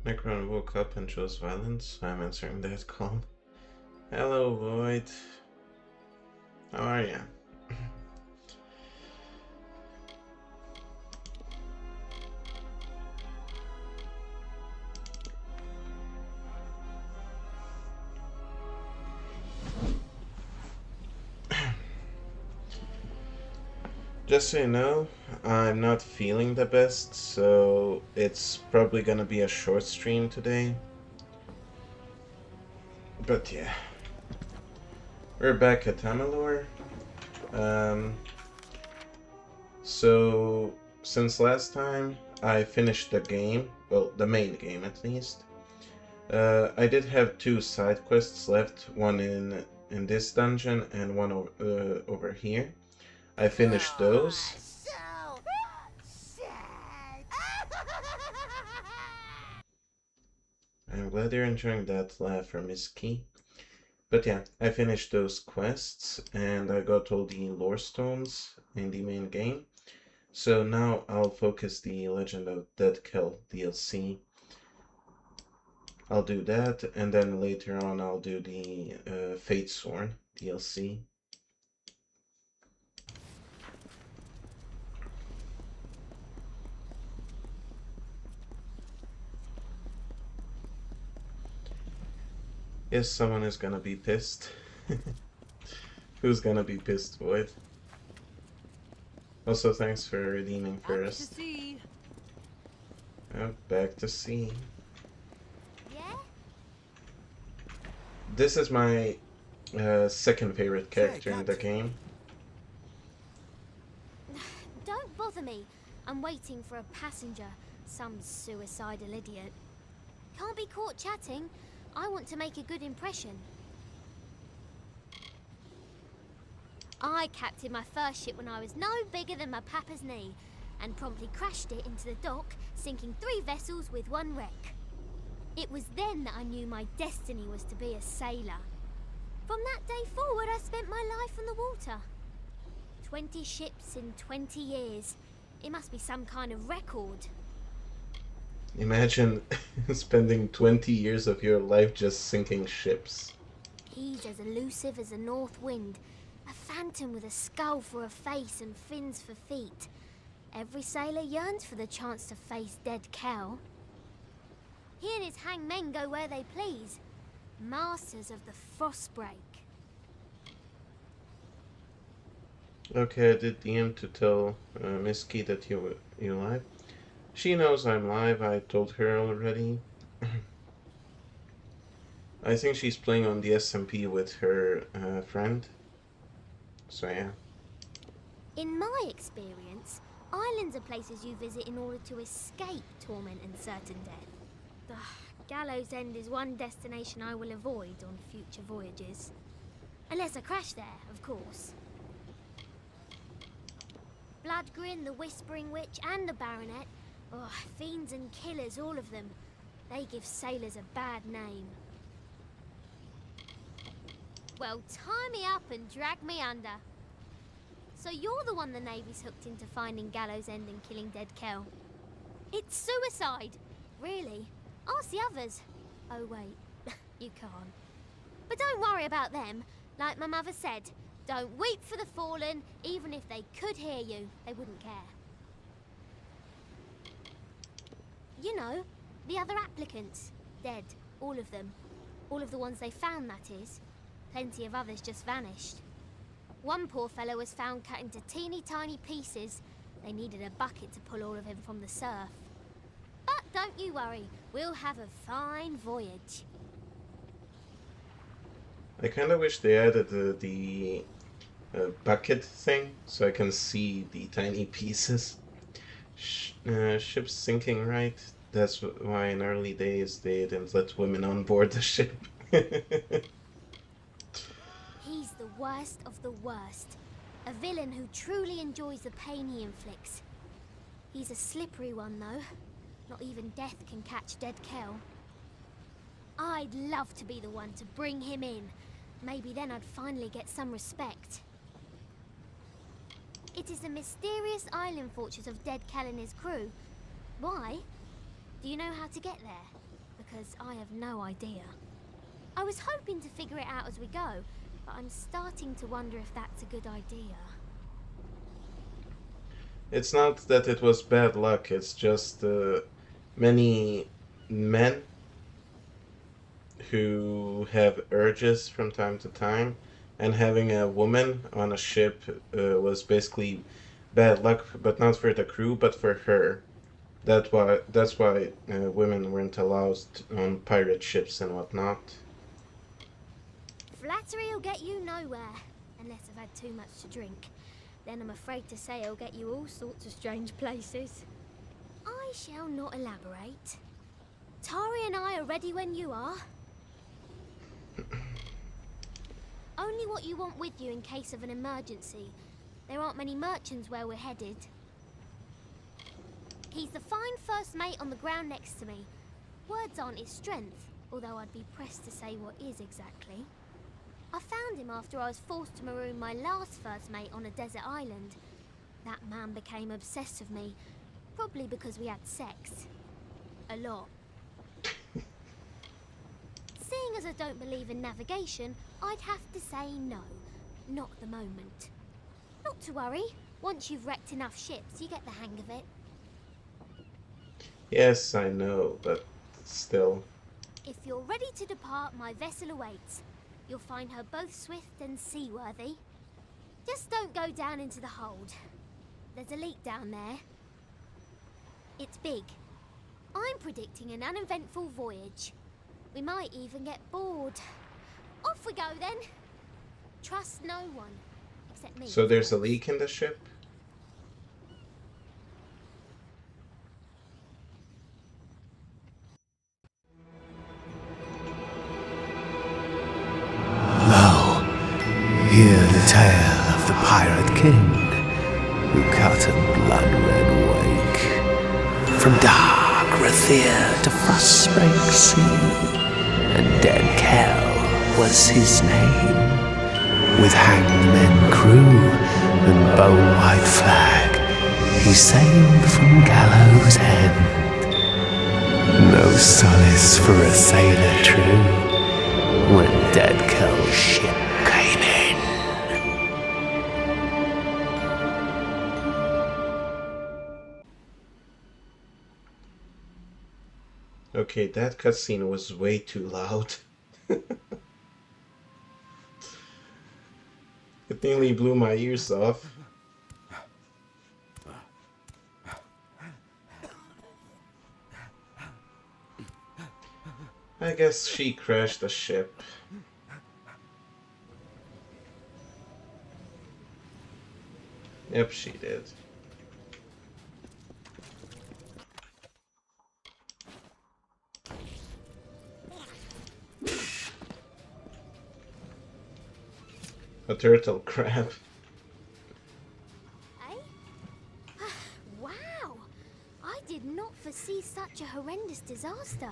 Necron woke up and chose violence. I'm answering that call. Hello, Void. How are ya? Just so you know, I'm not feeling the best, so it's probably gonna be a short stream today. But yeah. We're back at Amalur. Um, so, since last time, I finished the game. Well, the main game at least. I did have two side quests left, one in this dungeon and one over here. I finished those. So sad. I'm glad you're enjoying that laugh from Miss Key. But yeah, I finished those quests and I got all the lore stones in the main game. So now I'll focus the Legend of Dead Kell DLC. I'll do that, and then later on I'll do the Fate Sworn DLC. Yes, someone is gonna be pissed. Who's gonna be pissed, Void? Also, thanks for redeeming first. Oh, back to sea. Yeah? This is my second favorite character in the game. Don't bother me. I'm waiting for a passenger. Some suicidal idiot. Can't be caught chatting. I want to make a good impression. I captained my first ship when I was no bigger than my papa's knee and promptly crashed it into the dock, sinking 3 vessels with 1 wreck. It was then that I knew my destiny was to be a sailor. From that day forward, I spent my life on the water. 20 ships in 20 years. It must be some kind of record. Imagine spending 20 years of your life just sinking ships. He's as elusive as a north wind. A phantom with a skull for a face and fins for feet. Every sailor yearns for the chance to face Dead Kell. He and his hangmen go where they please. Masters of the Frostbreak. Okay, I did DM to tell Miss Key that you're live. She knows I'm live, I told her already. I think she's playing on the SMP with her friend. So yeah. In my experience, islands are places you visit in order to escape torment and certain death. The Gallows End is one destination I will avoid on future voyages. Unless I crash there, of course. Bloodgrin, the Whispering Witch, and the Baronet. Oh, fiends and killers, all of them. They give sailors a bad name. Well, tie me up and drag me under. So you're the one the Navy's hooked into finding Gallows End and killing Dead Kell. It's suicide! Really? Ask the others. Oh wait, you can't. But don't worry about them. Like my mother said, don't weep for the fallen. Even if they could hear you, they wouldn't care. You know, the other applicants. Dead. All of them. All of the ones they found, that is. Plenty of others just vanished. One poor fellow was found cut into teeny tiny pieces. They needed a bucket to pull all of him from the surf. But don't you worry, we'll have a fine voyage. I kind of wish they added the bucket thing so I can see the tiny pieces. Ship's sinking, right? That's why in early days they didn't let women on board the ship. He's the worst of the worst. A villain who truly enjoys the pain he inflicts. He's a slippery one, though. Not even death can catch Dead Kell. I'd love to be the one to bring him in. Maybe then I'd finally get some respect. It is the mysterious island fortress of Dead Kell and his crew. Why? Do you know how to get there? because I have no idea. I was hoping to figure it out as we go, but I'm starting to wonder if that's a good idea. It's not that it was bad luck, it's just many men who have urges from time to time, and having a woman on a ship was basically bad luck, but not for the crew, but for her. That's why women weren't allowed on pirate ships and whatnot. Flattery'll get you nowhere, unless I've had too much to drink. Then I'm afraid to say it'll get you all sorts of strange places. I shall not elaborate. Tari and I are ready when you are. Only what you want with you in case of an emergency. There aren't many merchants where we're headed. He's the fine first mate on the ground next to me. Words aren't his strength, although I'd be pressed to say what is exactly. I found him after I was forced to maroon my last first mate on a desert island. That man became obsessed with me, probably because we had sex. A lot. Seeing as I don't believe in navigation, I'd have to say no. Not at the moment. Not to worry. Once you've wrecked enough ships, you get the hang of it. Yes, I know, but still. If you're ready to depart, my vessel awaits. You'll find her both swift and seaworthy. Just don't go down into the hold. There's a leak down there. It's big. I'm predicting an uneventful voyage. We might even get bored. Off we go then. Trust no one, except me. So there's a leak in the ship? Hear the tale of the Pirate King, who cut a blood-red wake from dark Rathir to Frostspring Sea, and Dead Kell was his name. With hanged men crew and bone-white flag, he sailed from Gallows End. No solace for a sailor true when Dead Kell's ship came in. Okay, that cutscene was way too loud. It nearly blew my ears off. I guess she crashed the ship. Yep, she did. A turtle crab. Eh? Wow! I did not foresee such a horrendous disaster.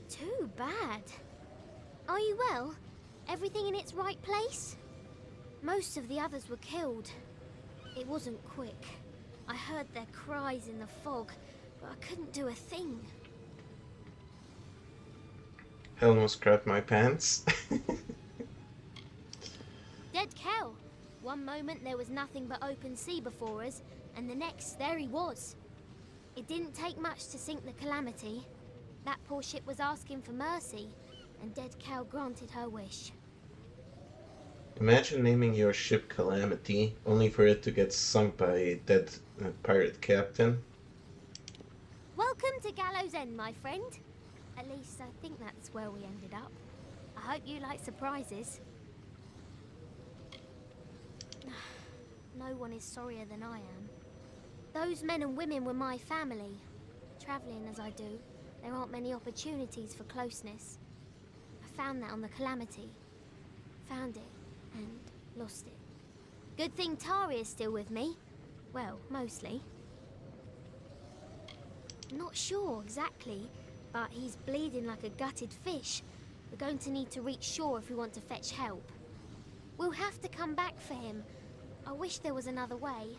Too bad. Are you well? Everything in its right place? Most of the others were killed. It wasn't quick. I heard their cries in the fog, but I couldn't do a thing. I almost crapped my pants. Dead Kell. One moment there was nothing but open sea before us, and the next there he was. It didn't take much to sink the Calamity. That poor ship was asking for mercy, and Dead Kell granted her wish. Imagine naming your ship Calamity, only for it to get sunk by a dead pirate captain. Welcome to Gallows End, my friend. At least I think that's where we ended up. I hope you like surprises. No one is sorrier than I am. Those men and women were my family. Travelling as I do, there aren't many opportunities for closeness. I found that on the Calamity. Found it and lost it. Good thing Tari is still with me. Well, mostly. Not sure exactly, but he's bleeding like a gutted fish. We're going to need to reach shore if we want to fetch help. We'll have to come back for him. I wish there was another way.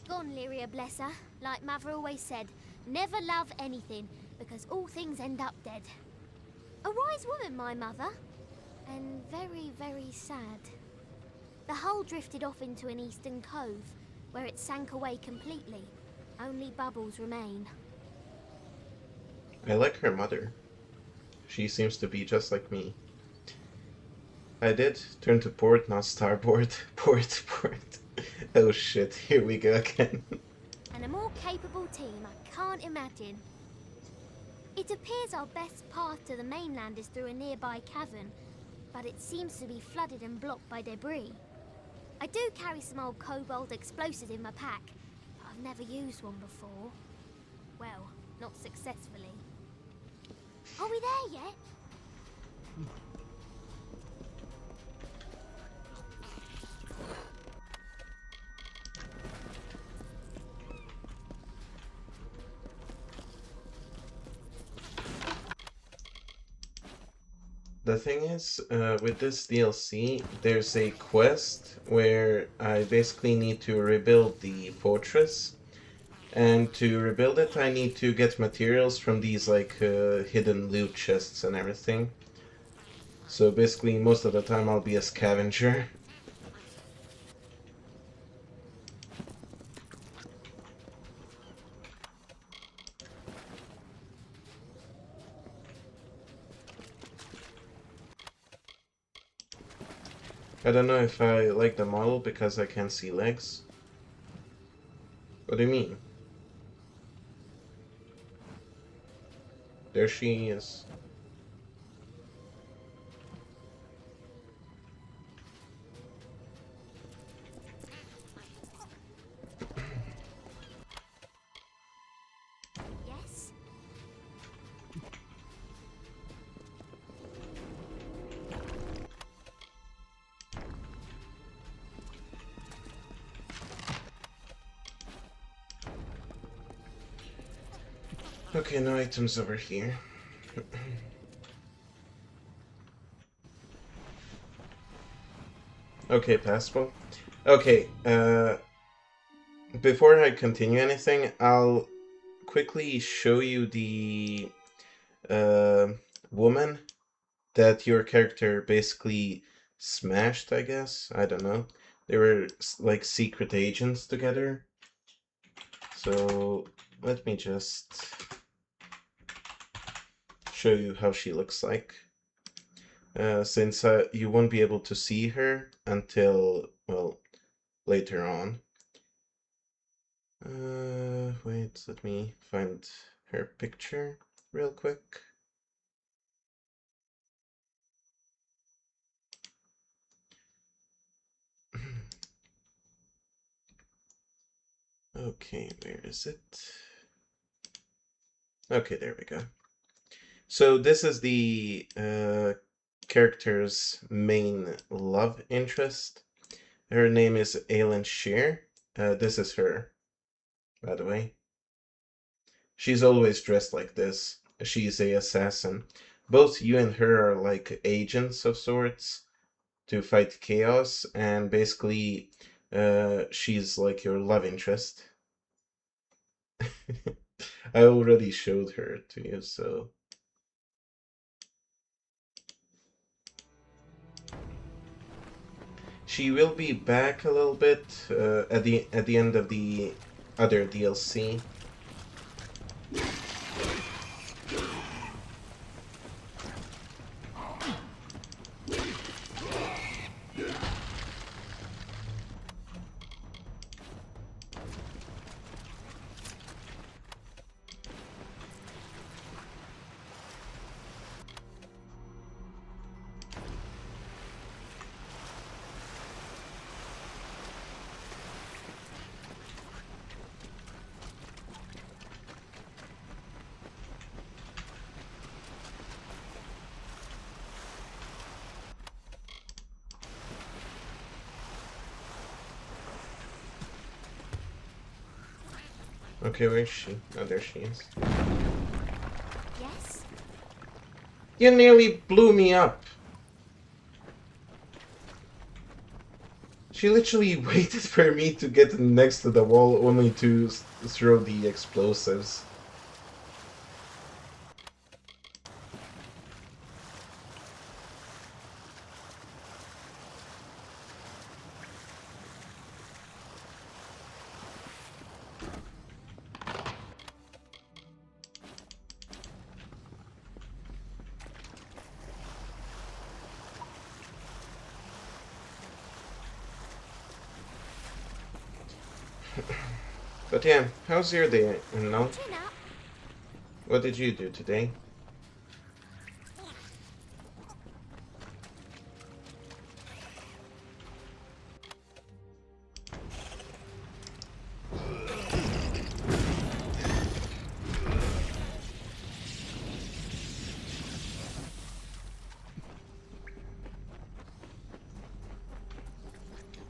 Gone, Lyria, bless her. Like Mother always said, never love anything, because all things end up dead. A wise woman, my mother, and very, very sad. The hull drifted off into an eastern cove, where it sank away completely. Only bubbles remain. I like her mother. She seems to be just like me. I did turn to port, not starboard. Port. Oh shit, here we go again. And a more capable team I can't imagine. It appears our best path to the mainland is through a nearby cavern, but it seems to be flooded and blocked by debris. I do carry some old cobalt explosives in my pack, but I've never used one before. Well, not successfully. Are we there yet? The thing is, with this DLC, there's a quest where I basically need to rebuild the fortress. And to rebuild it, I need to get materials from these, like, hidden loot chests and everything. So basically, most of the time I'll be a scavenger. I don't know if I like the model because I can't see legs. What do you mean? There she is. Yes? Okay, no items over here. Okay, passable. Okay, before I continue anything, I'll quickly show you the woman that your character basically smashed, I guess. I don't know. They were like secret agents together. So let me just show you how she looks like. Since you won't be able to see her until, well, later on. Wait, let me find her picture real quick. Okay, where is it? Okay, there we go. So this is the character's main love interest. Her name is Aelin Shear. This is her, by the way. She's always dressed like this. She's a assassin. Both you and her are like agents of sorts to fight chaos, and basically she's like your love interest. I already showed her to you, so... She will be back a little bit at the end of the other DLC. Okay, where is she? Oh, there she is. Yes? You nearly blew me up. She literally waited for me to get next to the wall only to throw the explosives. But yeah, how's your day? No? Chin up. What did you do today?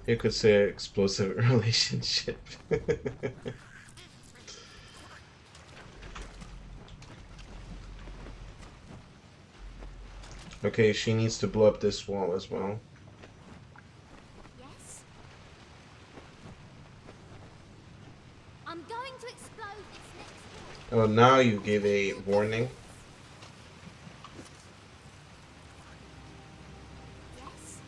You could say explosive relationship. Okay, she needs to blow up this wall as well. Yes. I'm going to explode this next wall. Oh, now you give a warning. Yes.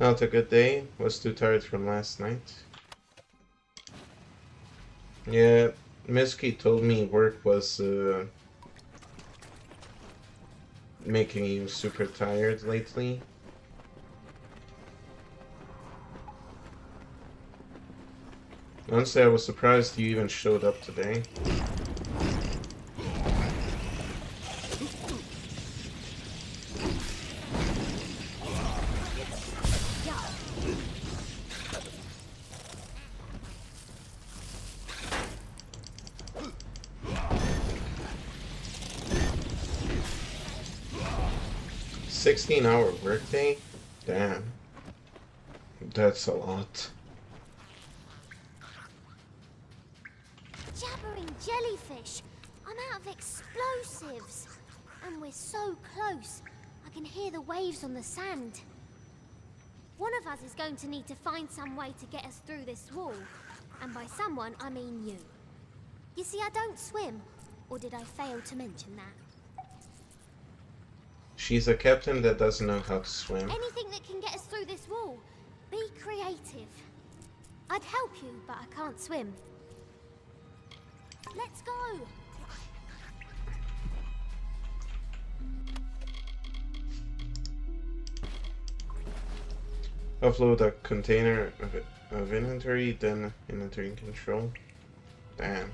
Not a good day. Was too tired from last night. Yeah, Misky told me work was making you super tired lately. Honestly, I was surprised you even showed up today. Yeah. 16-hour workday? Damn. That's a lot. Jabbering jellyfish. I'm out of explosives. And we're so close. I can hear the waves on the sand. One of us is going to need to find some way to get us through this wall. And by someone, I mean you. You see, I don't swim. Or did I fail to mention that? She's a captain that doesn't know how to swim. Anything that can get us through this wall. Be creative. I'd help you, but I can't swim. Let's go. Upload a container of inventory, then inventory control. Damn.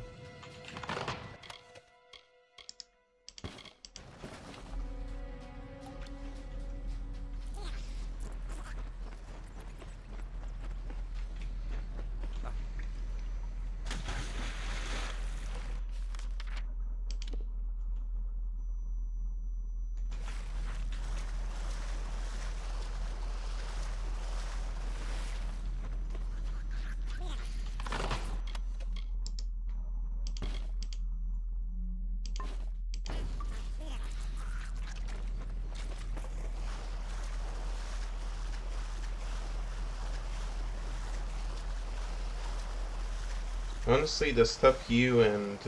Honestly, the stuff you and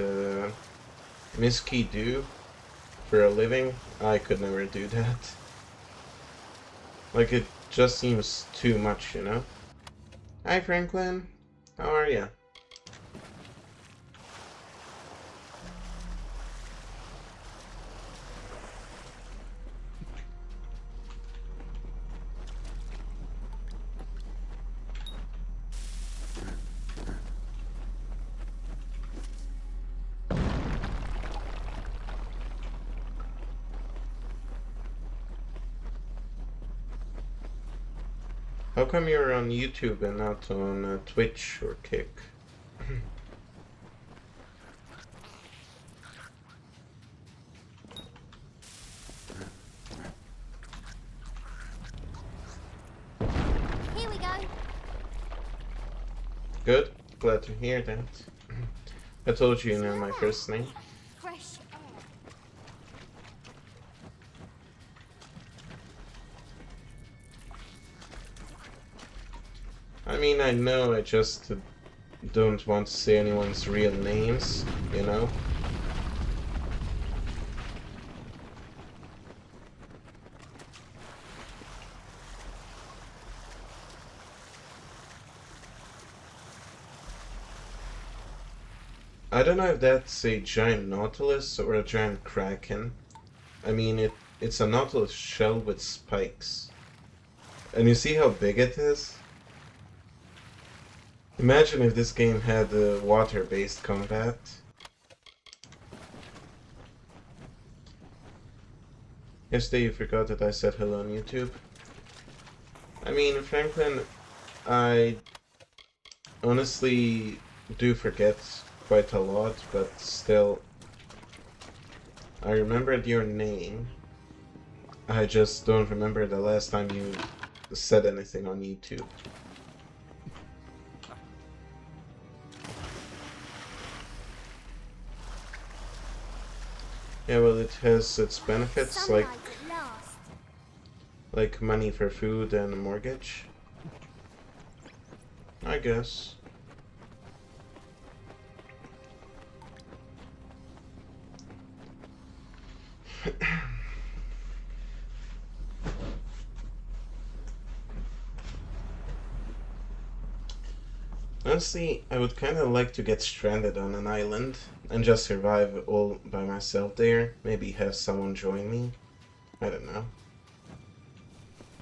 Misky do for a living, I could never do that. Like, it just seems too much, you know? Hi, Franklin. How are ya? How come you're on YouTube and not on Twitch or Kick? Here we go. Good. Glad to hear that. I told you know my first name. Fresh air. I mean, I know, I just don't want to say anyone's real names, you know? I don't know if that's a giant nautilus or a giant kraken. I mean, it's a nautilus shell with spikes. And you see how big it is? Imagine if this game had water-based combat. Yesterday you forgot that I said hello on YouTube. I mean, Franklin, I honestly do forget quite a lot, but still, I remembered your name. I just don't remember the last time you said anything on YouTube. Yeah, well, it has its benefits, Sunlight at last. like money for food and a mortgage. I guess. Honestly, I would kind of like to get stranded on an island and just survive all by myself there. Maybe have someone join me. I don't know.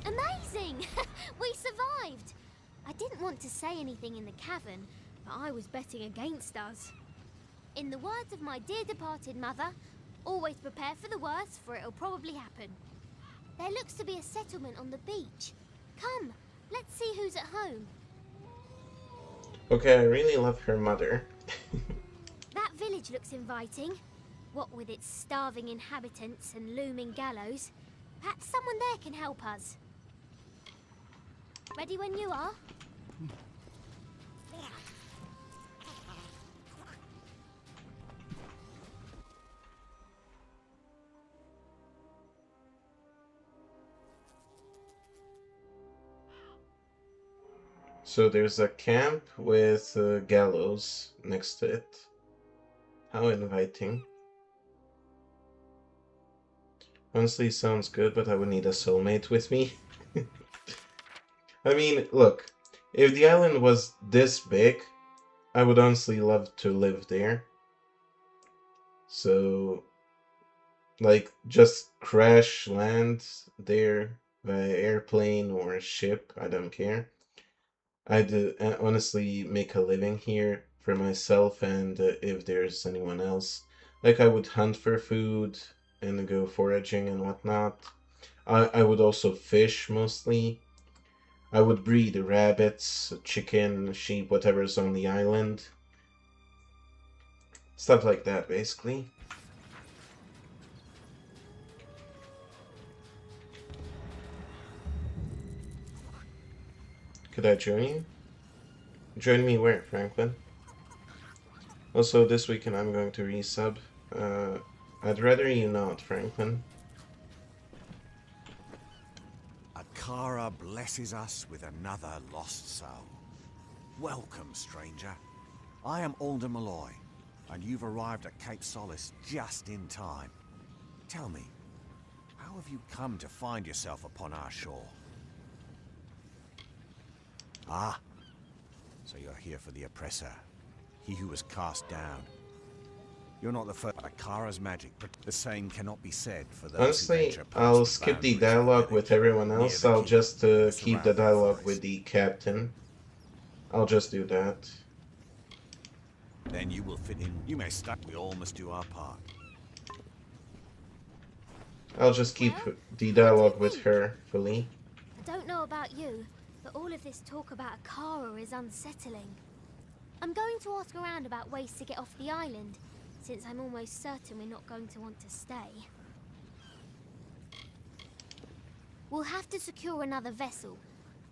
Amazing! We survived! I didn't want to say anything in the cavern, but I was betting against us. In the words of my dear departed mother, always prepare for the worst, for it'll probably happen. There looks to be a settlement on the beach. Come, let's see who's at home. Okay, I really love her mother. That village looks inviting. What with its starving inhabitants and looming gallows. Perhaps someone there can help us. Ready when you are? So there's a camp with gallows next to it. How inviting. Honestly, sounds good, but I would need a soulmate with me. I mean, look, if the island was this big, I would honestly love to live there. So, like, just crash land there via airplane or ship, I don't care. I'd honestly make a living here for myself and if there's anyone else. Like, I would hunt for food and go foraging and whatnot. I would also fish mostly. I would breed rabbits, chicken, sheep, whatever's on the island. Stuff like that, basically. Could I join you? Join me where, Franklin? Also, this weekend I'm going to resub. I'd rather you not, Franklin. Akara blesses us with another lost soul. Welcome, stranger. I am Alder Malloy, and you've arrived at Cape Solace just in time. Tell me, how have you come to find yourself upon our shore? Ah, so you're here for the oppressor, he who was cast down. You're not the first. Akara's magic, but the same cannot be said for those Honestly, who venture past I'll the skip the boundaries of dialogue the with village everyone near else. the I'll king just and the keep the surrounding dialogue forest. with the captain. I'll just do that. Then you will fit in. You may start. We all must do our part. I'll just keep Well, the dialogue what do you with think? her fully. I don't know about you, but all of this talk about Akara is unsettling. I'm going to ask around about ways to get off the island, since I'm almost certain we're not going to want to stay. We'll have to secure another vessel,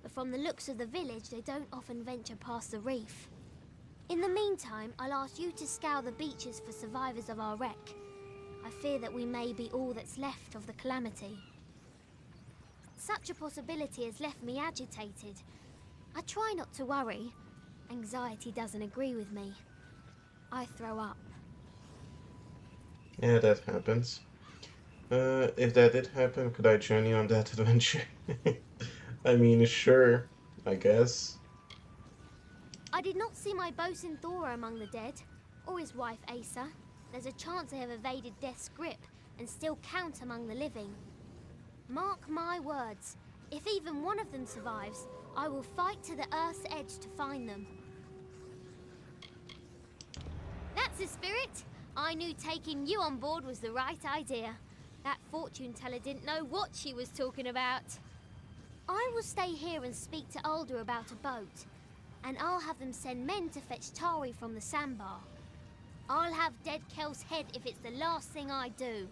but from the looks of the village, they don't often venture past the reef. In the meantime, I'll ask you to scour the beaches for survivors of our wreck. I fear that we may be all that's left of the calamity. Such a possibility has left me agitated. I try not to worry. Anxiety doesn't agree with me. I throw up. Yeah, that happens. If that did happen, could I join you on that adventure? I mean, sure, I guess. I did not see my bosun Thora among the dead, or his wife Asa, there's a chance they have evaded death's grip and still count among the living. Mark my words, if even one of them survives, I will fight to the Earth's edge to find them. That's the spirit! I knew taking you on board was the right idea. That fortune teller didn't know what she was talking about. I will stay here and speak to Alder about a boat, and I'll have them send men to fetch Tari from the sandbar. I'll have dead Kel's head if it's the last thing I do.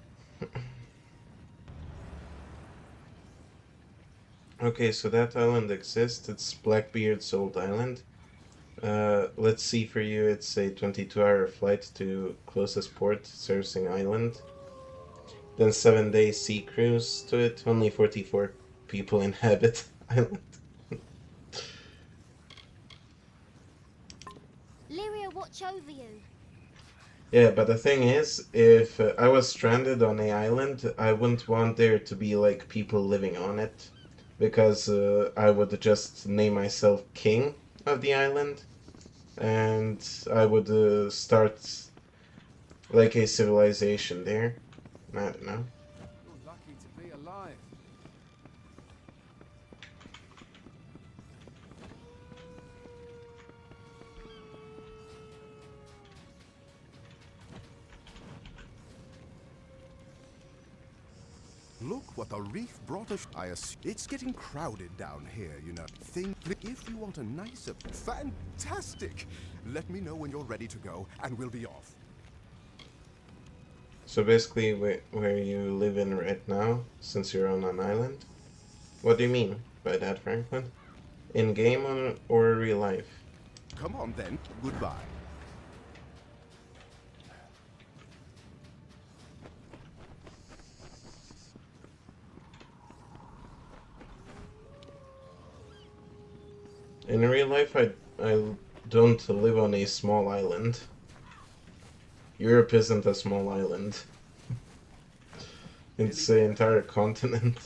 Okay, so that island exists. It's Blackbeard's old island. Let's see, for you it's a 22-hour flight to closest port, Cersei Island. Then 7-day sea cruise to it. Only 44 people inhabit island. Lyria, watch over you. Yeah, but the thing is, if I was stranded on a island, I wouldn't want there to be like people living on it, because I would just name myself king of the island, and I would start like a civilization there. I don't know. You're lucky to be alive. Look what the reef brought us. It's getting crowded down here, you know. Think if you want a nicer... Fantastic! Let me know when you're ready to go, and we'll be off. So basically, where you live in right now, since you're on an island? What do you mean by that, Franklin? In game or real life? Come on then. Goodbye. In real life, I don't live on a small island. Europe isn't a small island. It's an entire continent.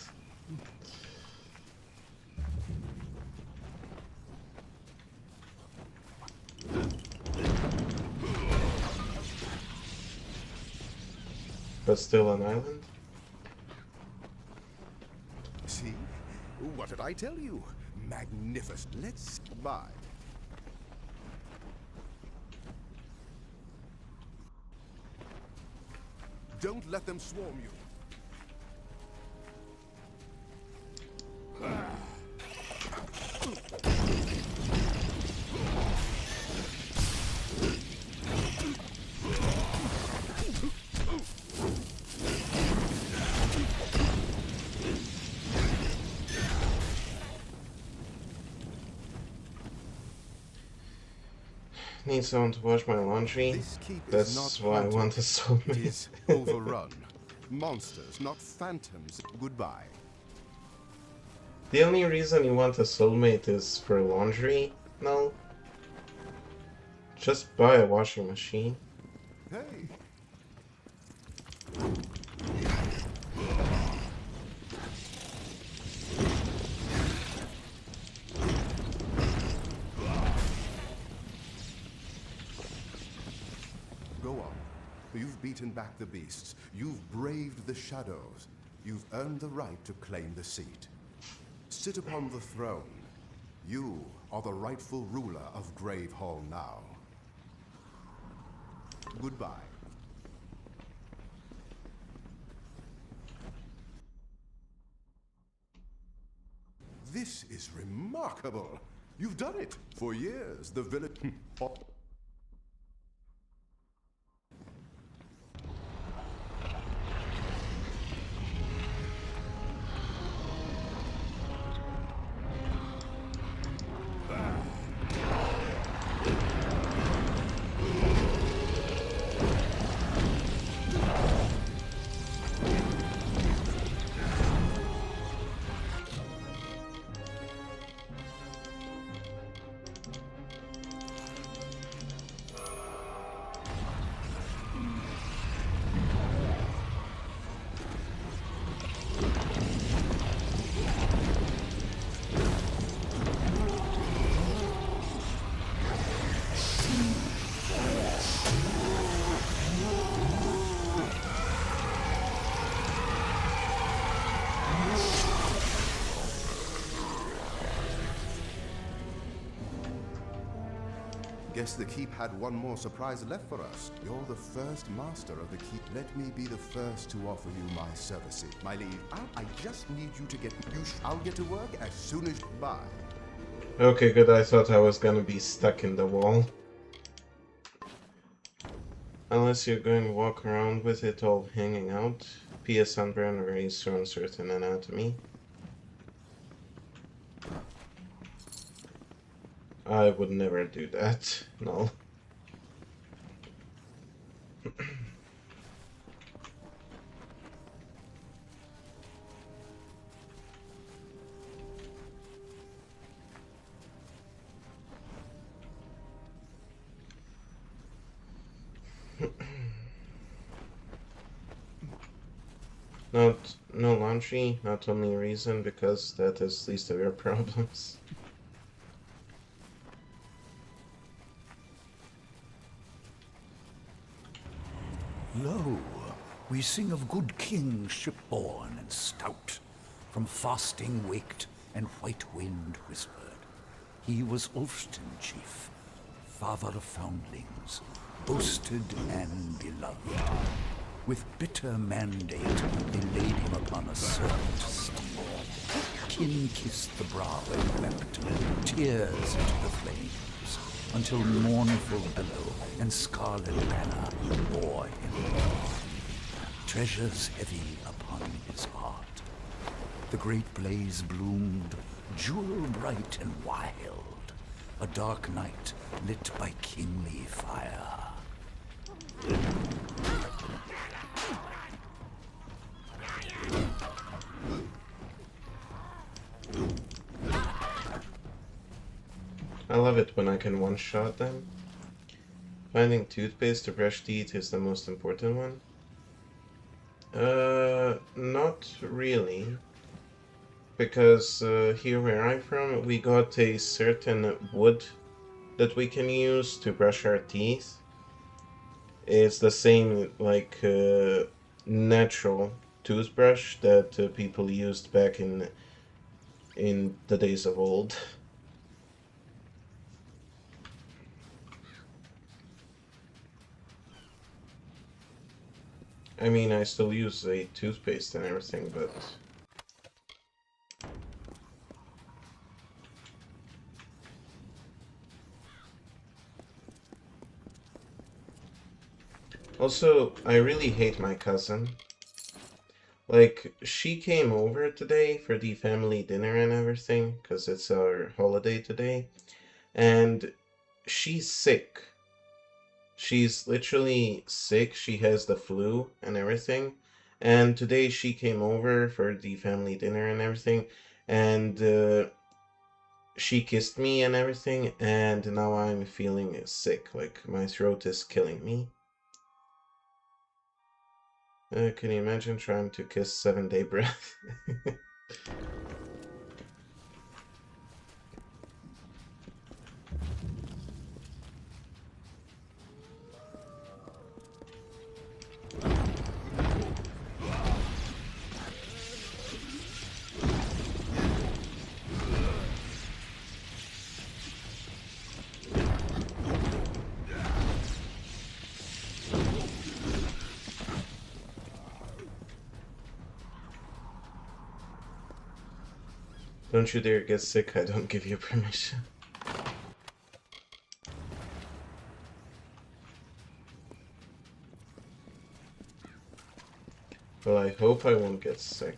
But still an island? See? What did I tell you? Magnificent. Let's buy. Don't let them swarm you. Need someone to wash my laundry. This keep is That's not why I haunted. want a It soulmate. is overrun. Monsters, not phantoms. Goodbye. The only reason you want a soulmate is for laundry? No. Just buy a washing machine. Hey. Go on. You've beaten back the beasts. You've braved the shadows. You've earned the right to claim the seat. Sit upon the throne. You are the rightful ruler of Grave Hall now. Goodbye. This is remarkable. You've done it. For years, the village... Guess the keep had one more surprise left for us. You're the first master of the keep. Let me be the first to offer you my services. My liege, I just need you to get... I'll get to work as soon as... Bye. Okay, good. I thought I was gonna be stuck in the wall. Unless you're going to walk around with it all hanging out. P.S. Sunburn raised to uncertain anatomy. I would never do that. No. No laundry, not only reason because that is least of your problems. Lo, we sing of good kings shipborne and stout, from fasting waked and white wind whispered. He was Ulfston chief, father of foundlings, boasted and beloved. With bitter mandate, they laid him upon a serpent steed. Kin kissed the brow and wept, tears into the flames, until mournful billow and scarlet banner bore him. Treasures heavy upon his heart. The great blaze bloomed, jewel bright and wild, a dark night lit by kingly fire. I love it when I can one-shot them. Finding toothpaste to brush teeth is the most important one. Not really. Because here where I'm from, we got a certain wood that we can use to brush our teeth. It's the same, like, natural toothbrush that people used back in the days of old. I mean, I still use a toothpaste and everything, but... Also, I really hate my cousin. Like, she came over today for the family dinner and everything, because it's our holiday today, and she's sick. She's literally sick. She has the flu and everything. And today she came over for the family dinner and everything. And she kissed me and everything. And now I'm feeling sick. Like my throat is killing me. Can you imagine trying to kiss 7-Day Breath? Don't you dare get sick, I don't give you permission. Well, I hope I won't get sick.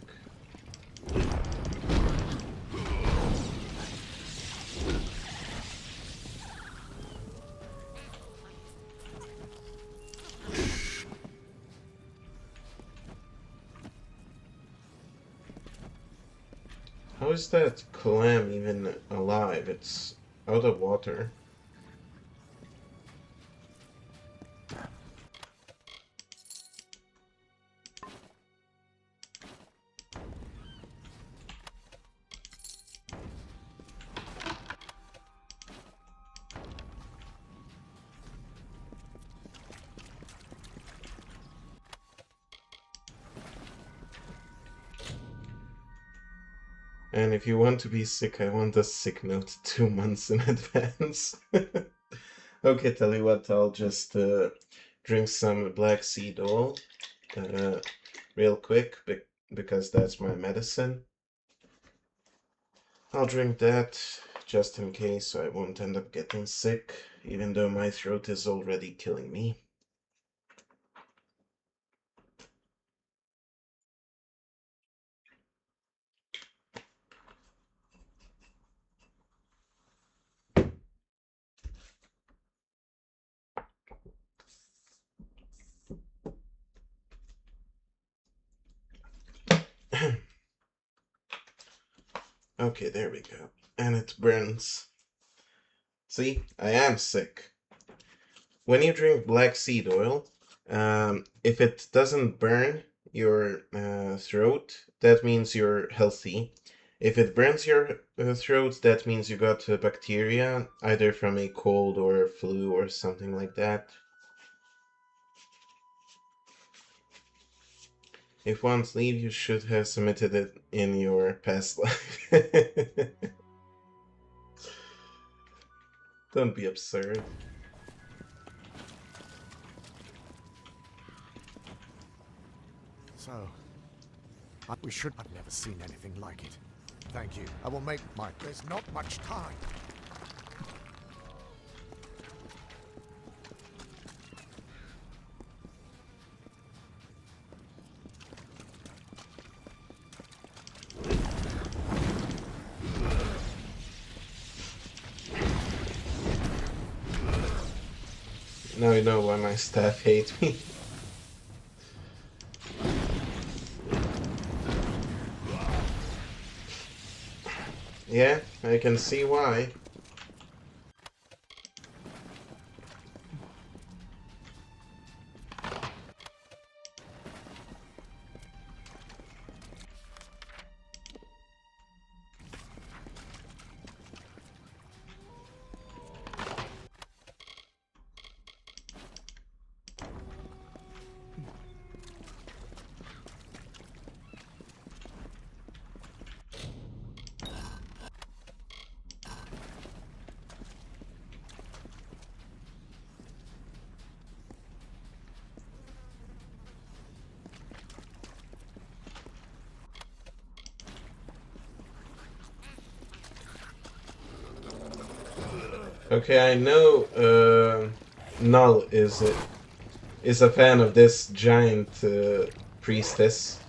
How is that clam even alive? It's out of water. And if you want to be sick, I want a sick note 2 months in advance. Okay, tell you what, I'll just drink some black seed oil uh, real quick because that's my medicine. I'll drink that just in case so I won't end up getting sick, even though my throat is already killing me. Okay, there we go. And it burns. See, I am sick. When you drink black seed oil, if it doesn't burn your throat, that means you're healthy. If it burns your throat, that means you got bacteria, either from a cold or flu or something like that. If one sleeve, you should have submitted it in your past life. Don't be absurd. So, we should have never seen anything like it. Thank you. I will make my... There's not much time. Now you know why my staff hate me. Yeah, I can see why. Okay, I know Null is a fan of this giant priestess.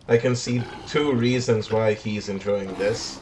I can see two reasons why he's enjoying this.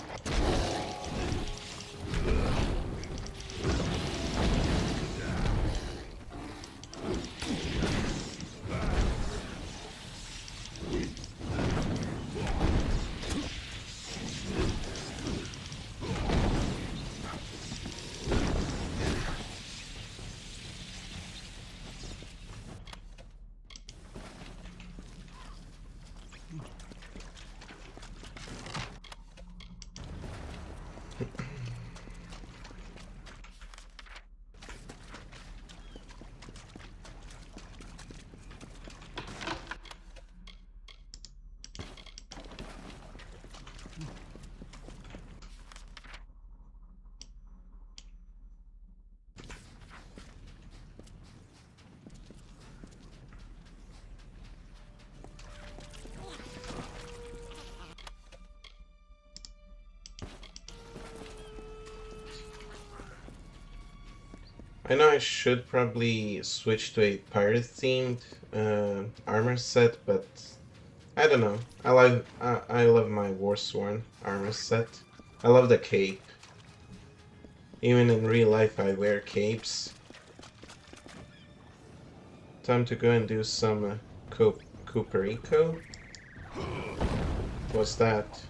I know I should probably switch to a pirate-themed armor set, but I don't know. I love my Warsworn armor set. I love the cape. Even in real life, I wear capes. Time to go and do some Cooperico. What's that?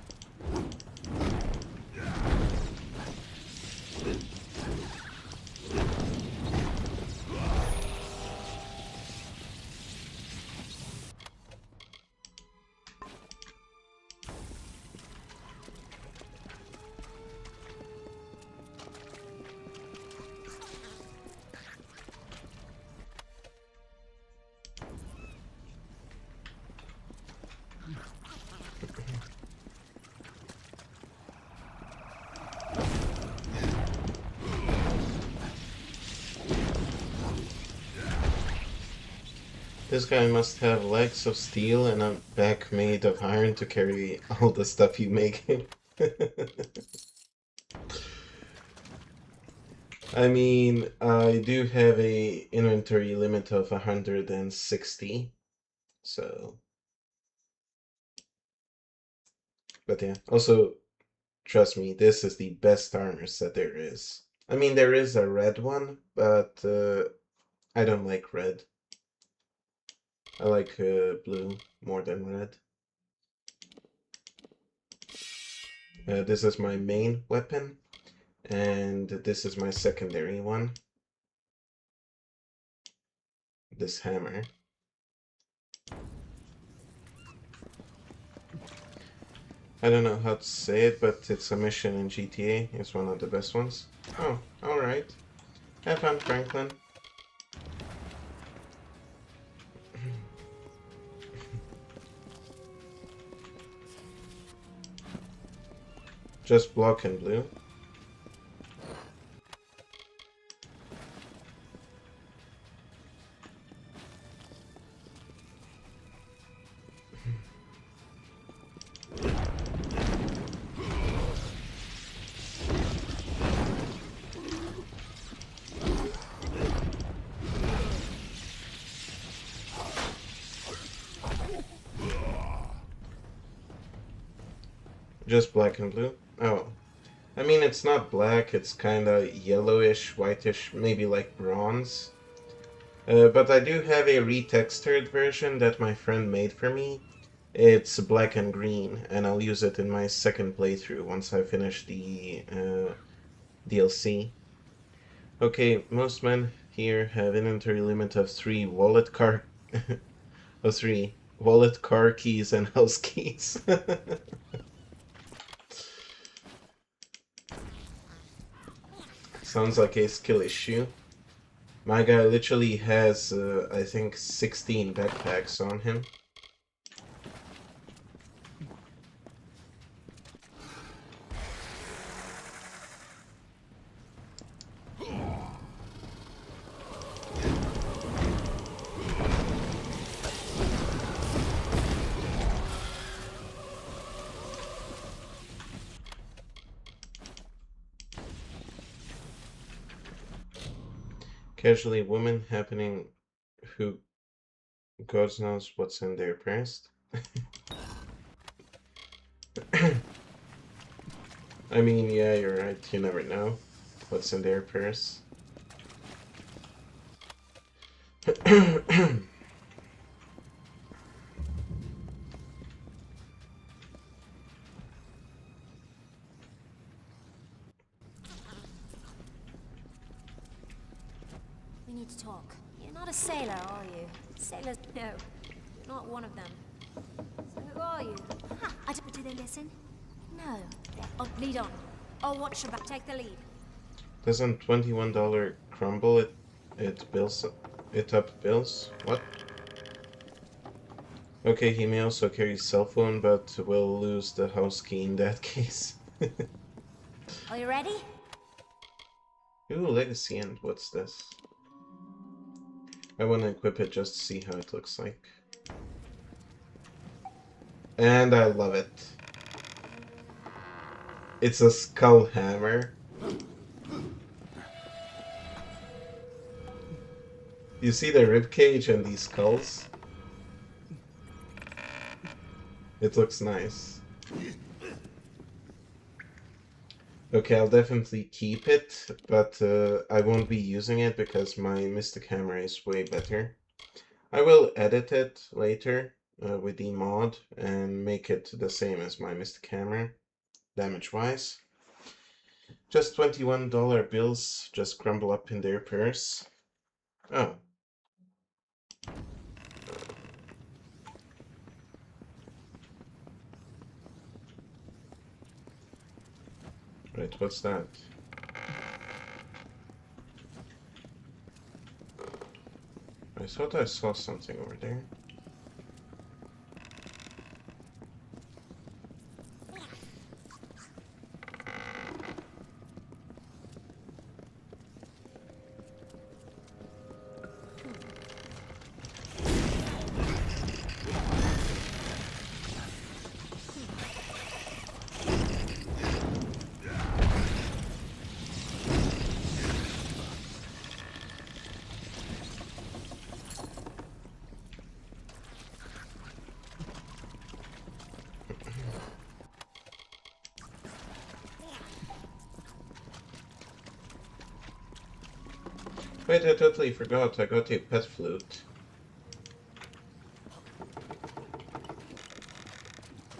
This guy must have legs of steel and a back made of iron to carry all the stuff you make him. I mean, I do have a inventory limit of 160, so... But yeah, also, trust me, this is the best armor set there is. I mean, there is a red one, but I don't like red. I like blue more than red. This is my main weapon, and this is my secondary one. This hammer. I don't know how to say it, but it's a mission in GTA. It's one of the best ones. Oh, alright. Have fun, Franklin. Just block and blue. Just black and blue? Oh. I mean, it's not black, it's kinda yellowish, whitish, maybe like bronze. But I do have a retextured version that my friend made for me. It's black and green, and I'll use it in my second playthrough once I finish the DLC. Okay, most men here have inventory limit of 3 wallet car... of 3 wallet, car keys, and house keys. Sounds like a skill issue. My guy literally has, I think, 16 backpacks on him. Casually women happening who God knows what's in their past. I mean, yeah, you're right. You never know what's in their purse. We need to talk. You're not a sailor, are you? Sailors, no. You're not one of them. So who are you? Ha! I don't... Do they listen? No. Oh, lead on. I'll watch your back. Take the lead. Doesn't $21 crumble it up bills? What? Okay, he may also carry cell phone, but will lose the house key in that case. Are you ready? Ooh, legacy end. What's this? I want to equip it just to see how it looks like. And I love it. It's a skull hammer. You see the ribcage and these skulls? It looks nice. Okay, I'll definitely keep it, but I won't be using it because my Mystic Hammer is way better. I will edit it later with the mod and make it the same as my Mystic Hammer, damage-wise. Just $21 bills just crumble up in their purse. Oh. Right, what's that? I thought I saw something over there. Wait, I totally forgot. I got a pet flute.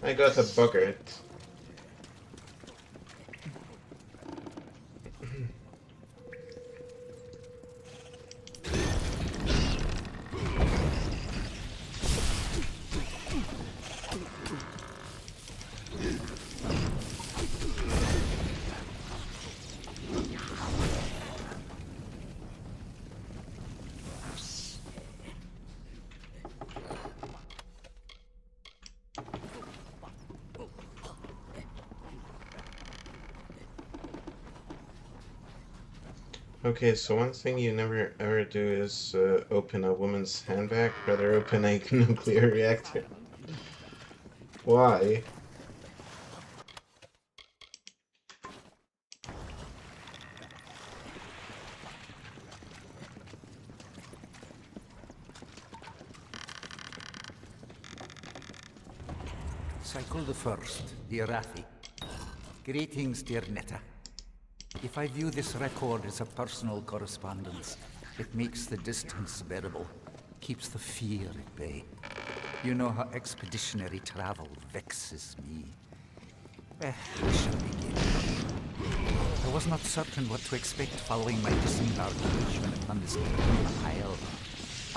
I got a boggart. Okay, so one thing you never ever do is open a woman's handbag, rather open a nuclear reactor. Why? Cycle the first, the Arathi. Greetings, dear Netta. If I view this record as a personal correspondence, it makes the distance bearable, keeps the fear at bay. You know how expeditionary travel vexes me. I shall begin. I was not certain what to expect following my disembarkation upon this isle.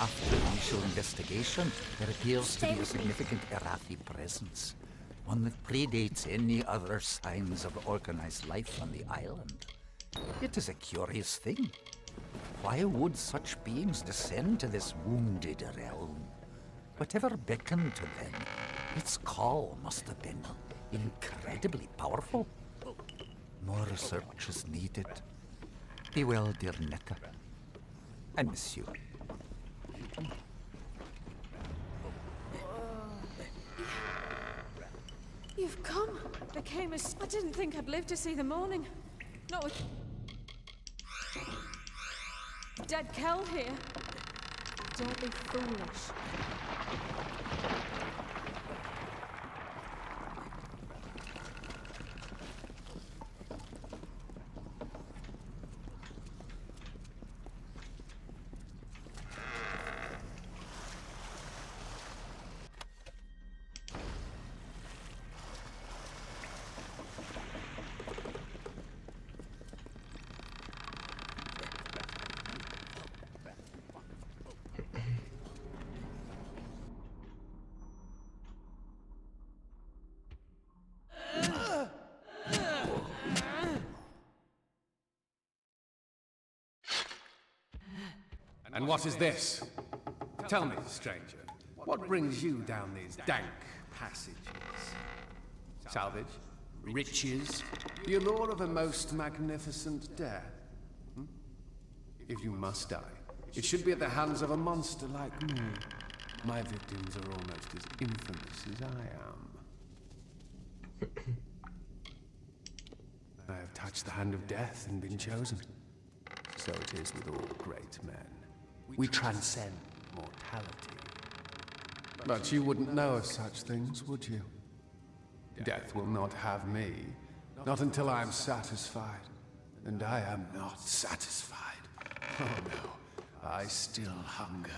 After initial investigation, there appears to be a significant Arathi presence. One that predates any other signs of organized life on the island. It is a curious thing. Why would such beings descend to this wounded realm? Whatever beckoned to them, its call must have been incredibly powerful. More research is needed. Be well, dear Netta. I miss you. You've come. Became a... I didn't think I'd live to see the morning. Not with... Dead Kel here. Don't be foolish. And what is this? Tell me, stranger, what brings you down these dank passages? Salvage? Riches? The allure of a most magnificent death? Hmm? If you must die, it should be at the hands of a monster like me. My victims are almost as infamous as I am. I have touched the hand of death and been chosen. So it is with all great men. We transcend mortality. But you wouldn't know of such things, would you? Death will not have me, not until I am satisfied. And I am not satisfied. Oh no, I still hunger.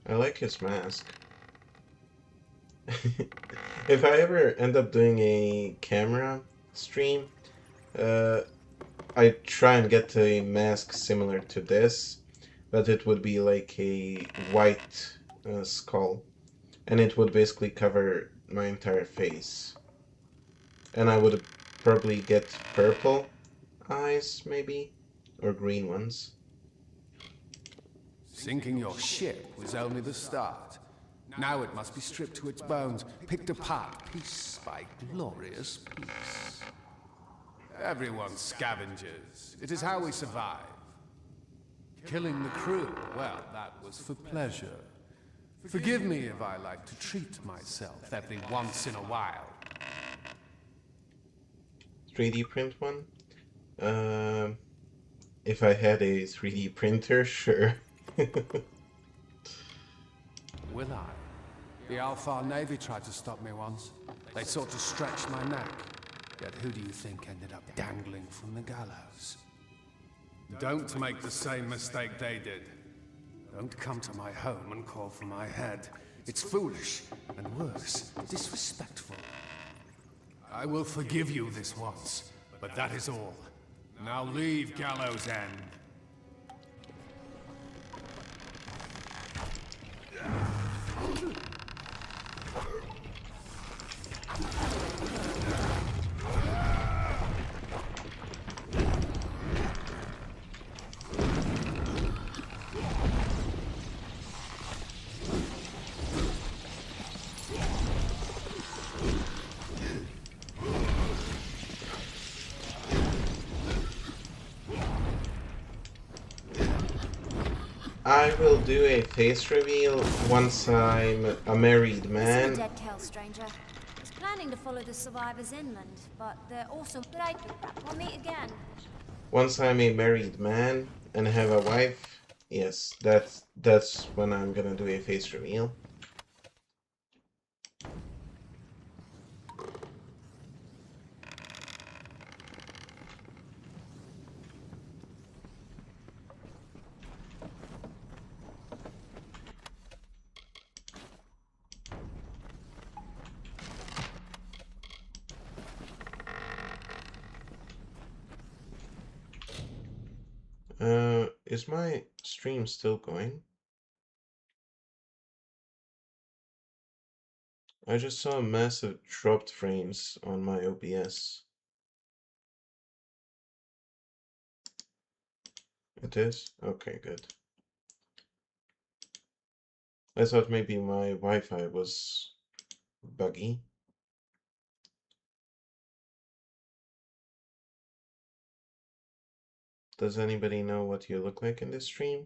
I like his mask. If I ever end up doing a camera stream, I try and get a mask similar to this, but it would be like a white skull, and it would basically cover my entire face. And I would probably get purple eyes, maybe, or green ones. Sinking your ship was only the start. Now it must be stripped to its bones, picked apart piece by glorious piece. Everyone's scavengers. It is how we survive. Killing the crew, well, that was for pleasure. Forgive me if I like to treat myself every once in a while. 3D print one? If I had a 3D printer, sure. Will I? The Alpha Navy tried to stop me once. They sought to stretch my neck. Yet who do you think ended up dangling from the gallows? Don't make the same mistake they did. Don't come to my home and call for my head. It's foolish, and worse, disrespectful. I will forgive you this once, but that is all. Now leave Gallows End. I will do a face reveal once I'm a married man. Dead tale, stranger. I was planning to follow the survivors inland, but they're also great. We'll meet again. Once I'm a married man and have a wife, yes, that's when I'm gonna do a face reveal. Is my stream still going? I just saw a massive dropped frames on my OBS. It is? Okay, good. I thought maybe my Wi-Fi was buggy. Does anybody know what you look like in this stream?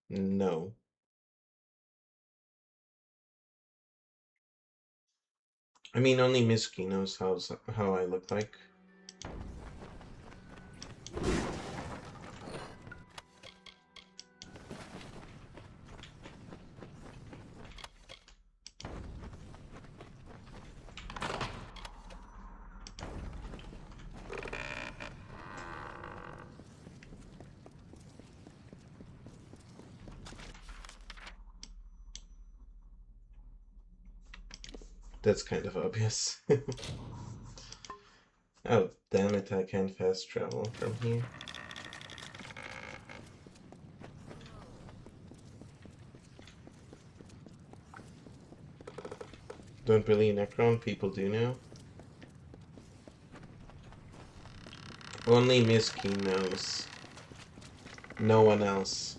No. I mean, only Miski knows how I look like. That's kind of obvious. Oh, damn it, I can't fast travel from here. Don't believe Necron, people do know. Only Miski knows. No one else.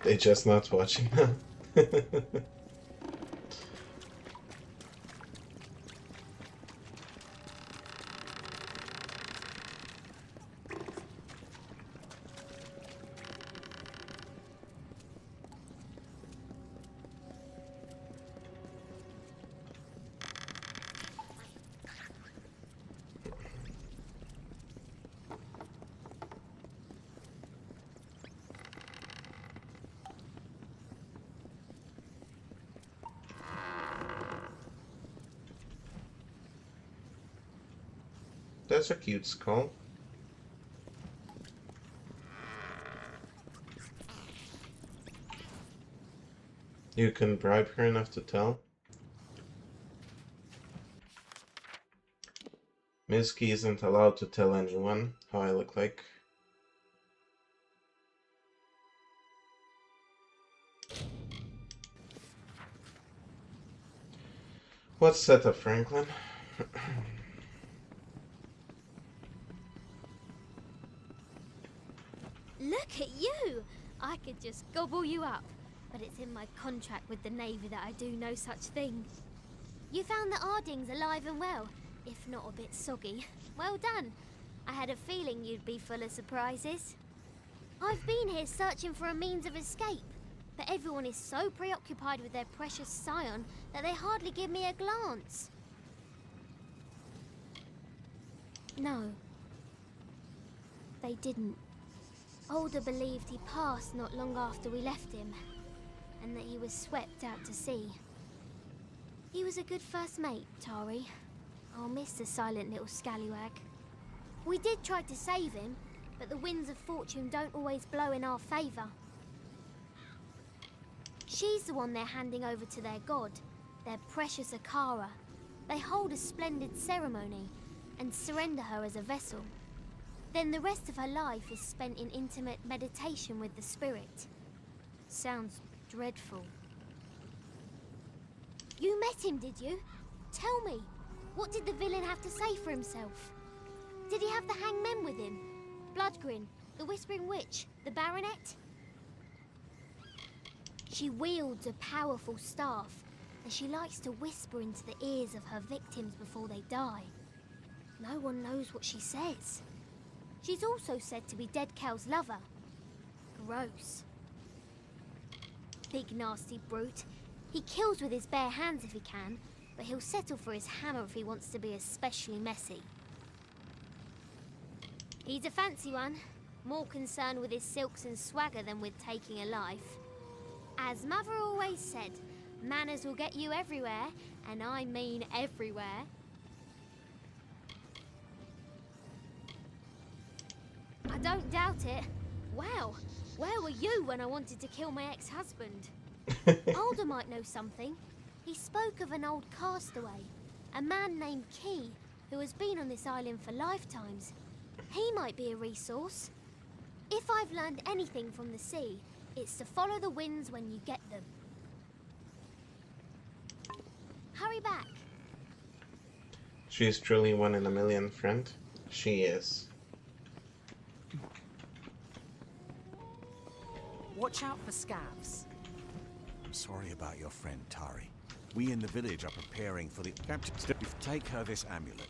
They're just not watching now. That's a cute skull. You can bribe her enough to tell? Miski isn't allowed to tell anyone how I look like. What's set up, Franklin? Look at you! I could just gobble you up, but it's in my contract with the Navy that I do no such thing. You found the Ardings alive and well, if not a bit soggy. Well done. I had a feeling you'd be full of surprises. I've been here searching for a means of escape, but everyone is so preoccupied with their precious scion that they hardly give me a glance. No. They didn't. Alder believed he passed not long after we left him, and that he was swept out to sea. He was a good first mate, Tari. I'll miss the silent little scallywag. We did try to save him, but the winds of fortune don't always blow in our favour. She's the one they're handing over to their god, their precious Akara. They hold a splendid ceremony and surrender her as a vessel. Then the rest of her life is spent in intimate meditation with the spirit. Sounds dreadful. You met him, did you? Tell me, what did the villain have to say for himself? Did he have the hangmen with him? Bloodgrin, the Whispering Witch, the Baronet? She wields a powerful staff, and she likes to whisper into the ears of her victims before they die. No one knows what she says. She's also said to be Dead Cal's lover. Gross. Big nasty brute. He kills with his bare hands if he can, but he'll settle for his hammer if he wants to be especially messy. He's a fancy one, more concerned with his silks and swagger than with taking a life. As Mother always said, manners will get you everywhere, and I mean everywhere. I don't doubt it. Wow, where were you when I wanted to kill my ex-husband? Alder might know something. He spoke of an old castaway, a man named Key, who has been on this island for lifetimes. He might be a resource. If I've learned anything from the sea, it's to follow the winds when you get them. Hurry back. She's truly one in a million, friend. She is. Watch out for scavs. I'm sorry about your friend, Tari. We in the village are preparing for the... Captain, take her this amulet.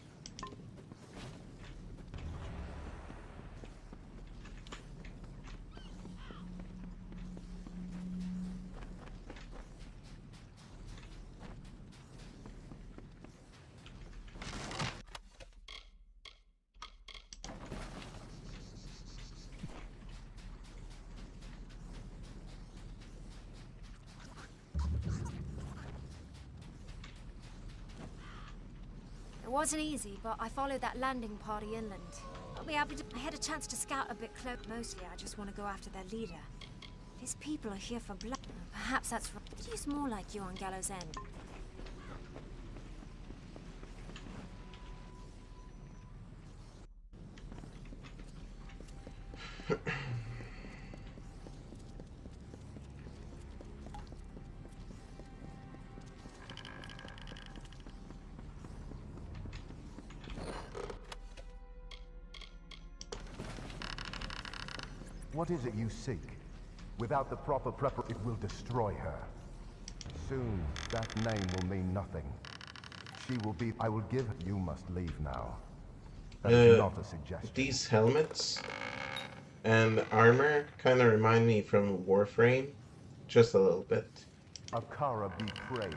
It wasn't easy, but I followed that landing party inland. I had a chance to scout a bit close. Mostly, I just want to go after their leader. His people are here for blood. Perhaps that's right. He's more like you on Gallows End. What is it you seek? Without the proper preparation, it will destroy her. Soon, that name will mean nothing. She will be... I will give... You must leave now. That is not a suggestion. These helmets and armor kind of remind me from Warframe. Just a little bit. Akara be praised.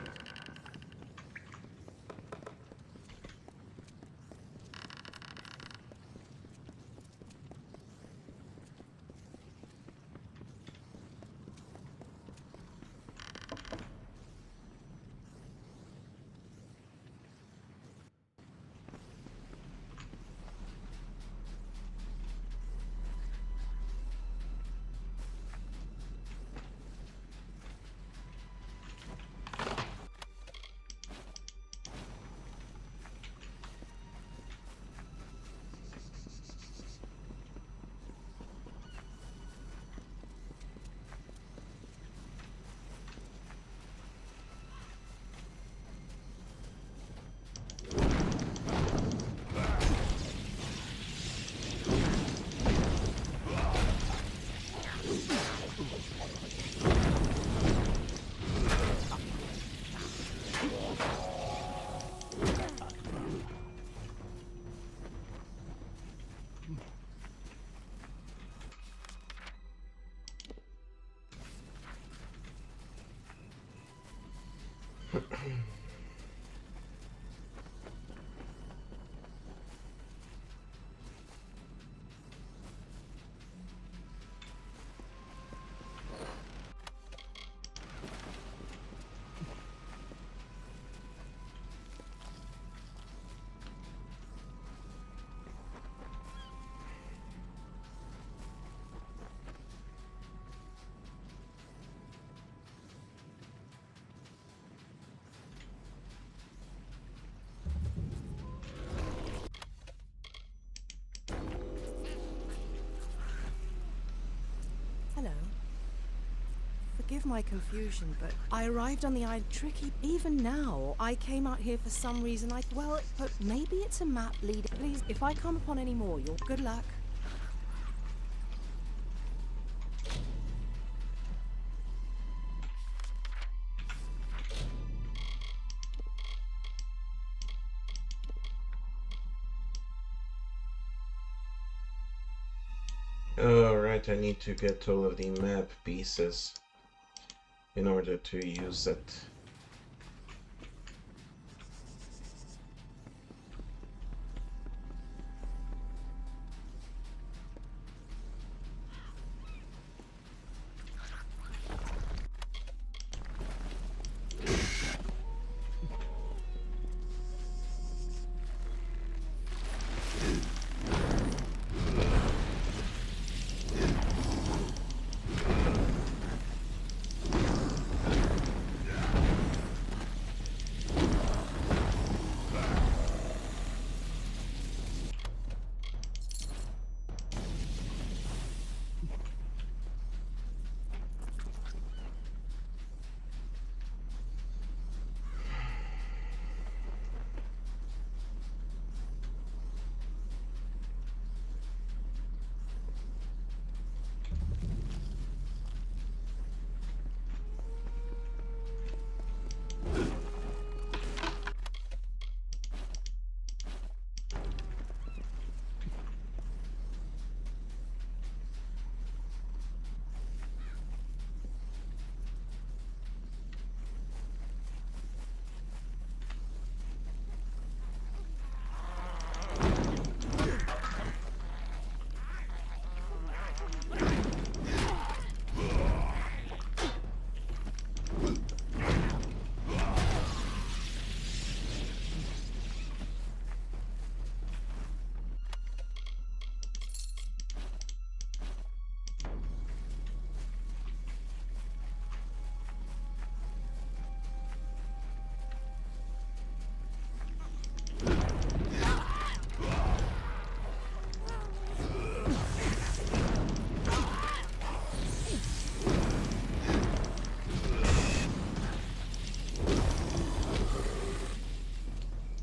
Forgive my confusion, but I arrived on the island tricky. Even now, I came out here for some reason. Well, but maybe it's a map leader. Please, if I come upon any more, you'll good luck. Alright, I need to get all of the map pieces in order to use it.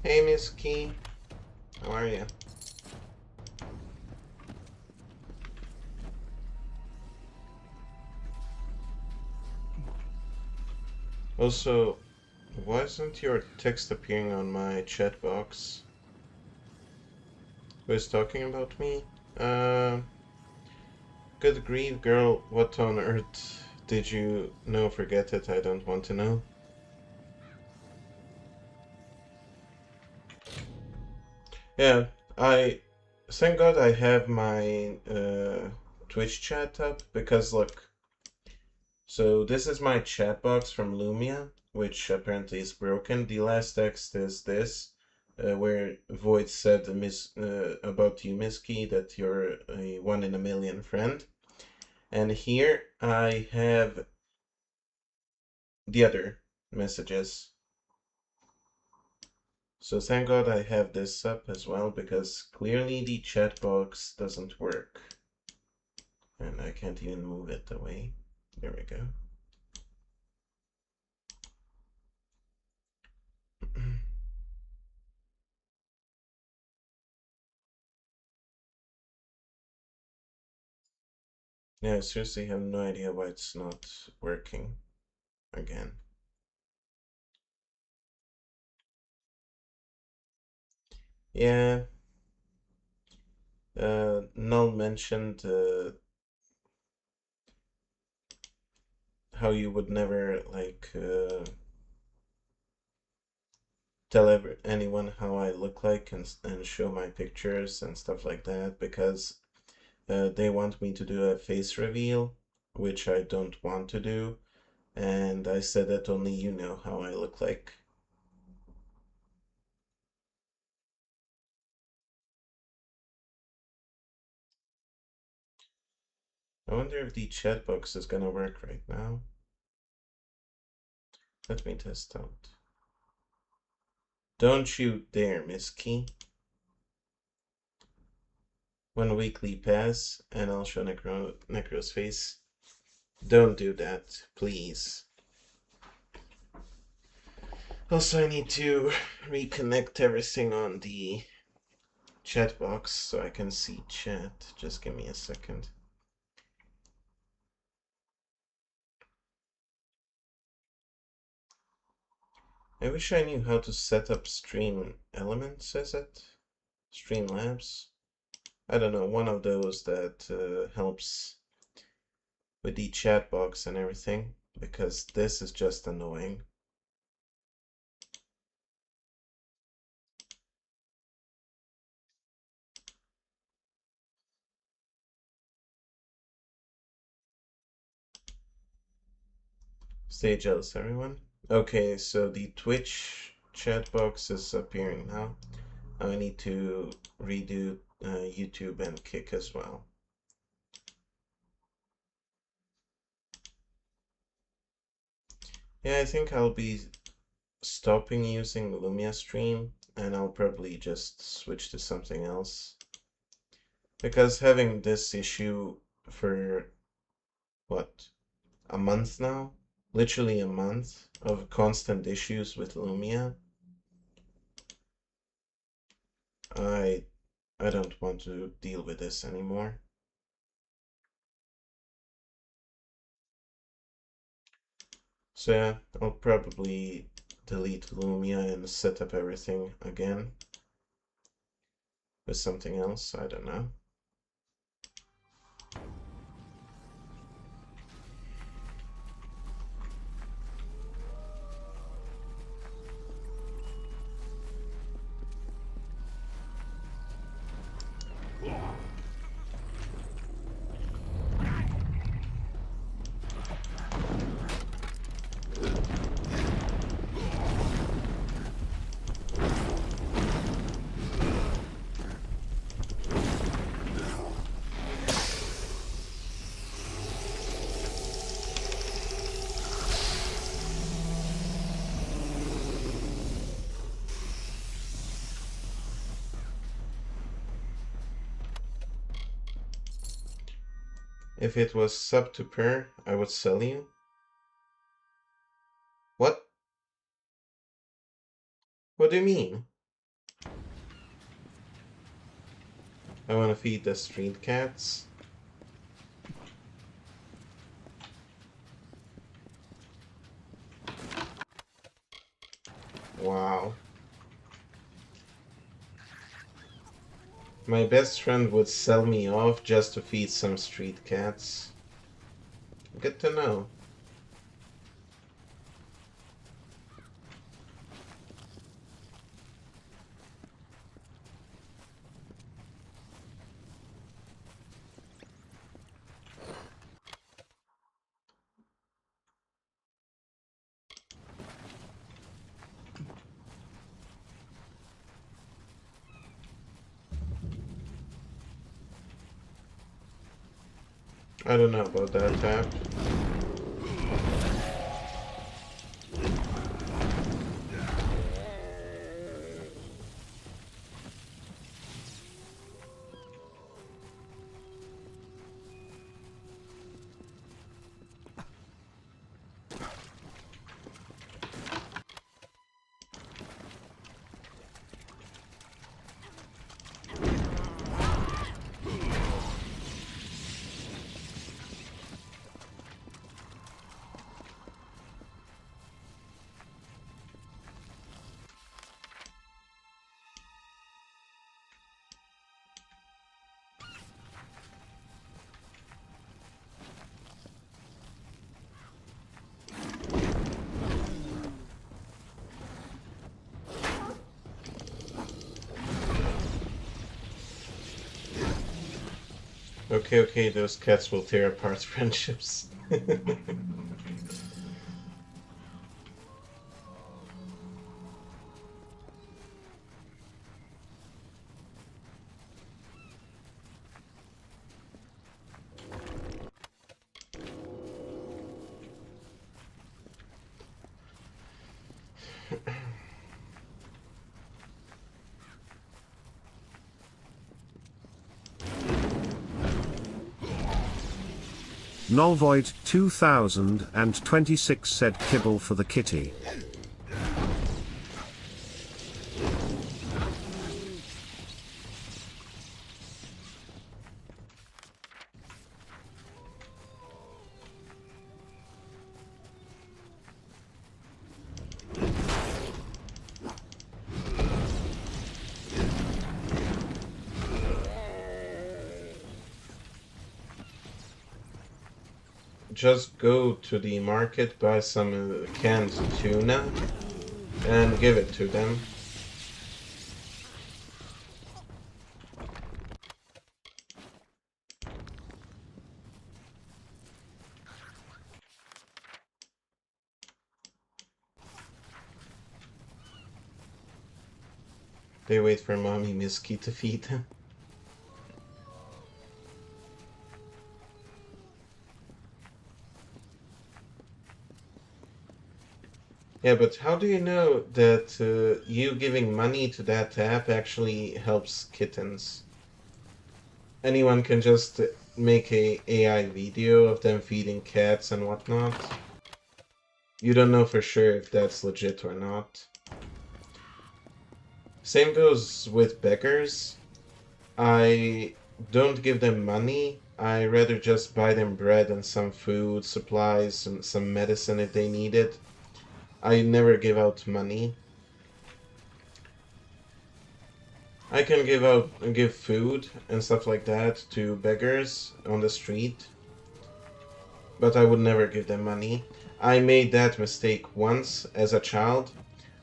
Hey, Miss Key. How are you? Also, why isn't your text appearing on my chat box? Who is talking about me? Good grief, girl. What on earth did you know? Forget it. I don't want to know. Yeah, thank God I have my Twitch chat up because look, so this is my chat box from Lumia, which apparently is broken. The last text is this, where Void said about you, Miski, that you're a 1 in a million friend. And here I have the other messages. So thank God I have this up as well, because clearly the chat box doesn't work. And I can't even move it away. There we go. Yeah, I seriously have no idea why it's not working again. Yeah. Null mentioned how you would never like tell anyone how I look like and show my pictures and stuff like that because they want me to do a face reveal, which I don't want to do, and I said that only you know how I look like. I wonder if the chat box is gonna work right now. Let me test out. Don't you dare, Miss Key. 1 weekly pass, and I'll show Necro's face. Don't do that, please. Also, I need to reconnect everything on the chat box so I can see chat. Just give me a second. I wish I knew how to set up stream elements, is it? Streamlabs? I don't know, one of those that helps with the chat box and everything, because this is just annoying. Stay jealous, everyone. Okay, so the Twitch chat box is appearing now. I need to redo YouTube and Kick as well. Yeah, I think I'll be stopping using Lumia Stream, and I'll probably just switch to something else. Because having this issue for, what, a month now? Literally a month of constant issues with Lumia. I don't want to deal with this anymore. So yeah, I'll probably delete Lumia and set up everything again with something else, I don't know. If it was sub to per, I would sell you. What? What do you mean? I want to feed the street cats. Wow. My best friend would sell me off just to feed some street cats. Good to know. I don't know about that tap. Okay, okay, those cats will tear apart friendships. Nullvoid 2026 said kibble for the kitty. Just go to the market, buy some canned tuna, and give it to them. They wait for Mommy Misky to feed them. Yeah, but how do you know that you giving money to that app actually helps kittens? Anyone can just make a AI video of them feeding cats and whatnot. You don't know for sure if that's legit or not. Same goes with beggars. I don't give them money. I rather just buy them bread and some food, supplies, some medicine if they need it. I never give out money. I can give food and stuff like that to beggars on the street, but I would never give them money. I made that mistake once as a child.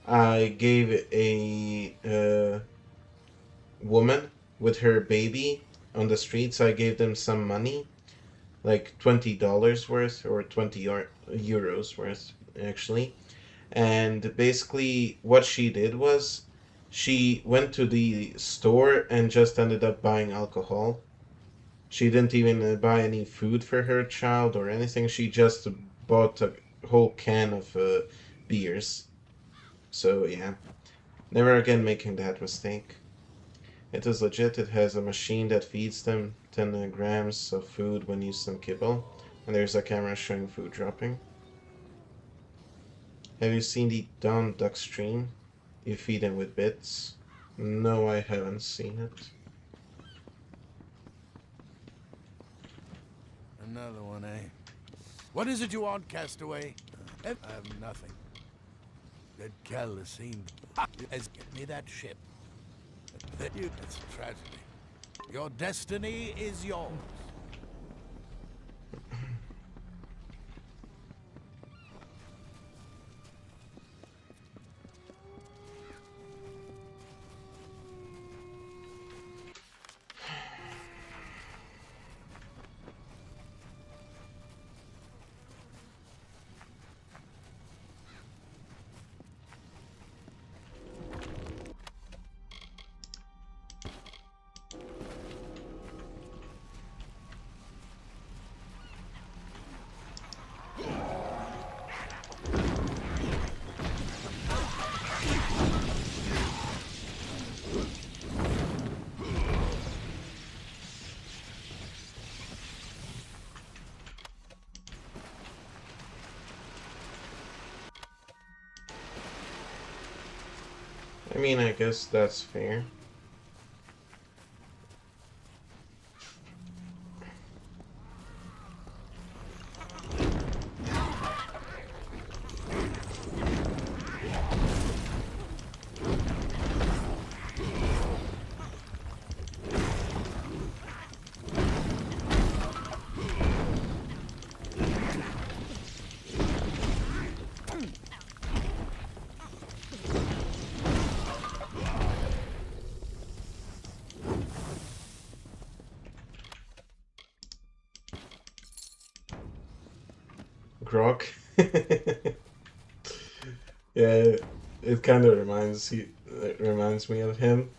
I gave a woman with her baby on the streets, I gave them some money, like $20 worth or 20 euros worth, actually. And basically what she did was she went to the store and just ended up buying alcohol. She didn't even buy any food for her child or anything. She just bought a whole can of beers. So yeah, never again making that mistake. It is legit. It has a machine that feeds them 10 grams of food when you use some kibble. And there's a camera showing food dropping. Have you seen the Dawn Duck stream? You feed them with bits? No, I haven't seen it. Another one, eh? What is it you want, castaway? I have nothing. That Cal seemed has get me that ship. It's a tragedy. Your destiny is yours. I mean, I guess that's fair. Grog. Yeah, it kind of reminds me of him.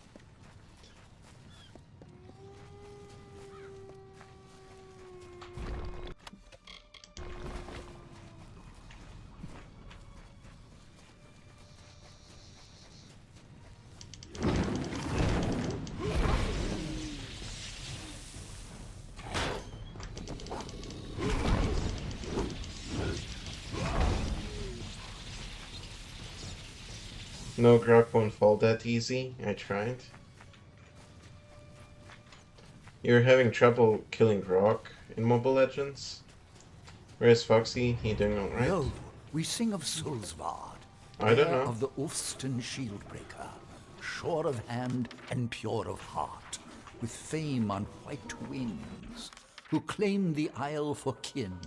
No, Grok won't fall that easy. I tried. You're having trouble killing Grok in Mobile Legends? Where's Foxy? He doing alright? Lo, we sing of Sulzvard, I don't heir know. of the Ulfston Shieldbreaker, sure of hand and pure of heart, with fame on white wings, who claimed the isle for kin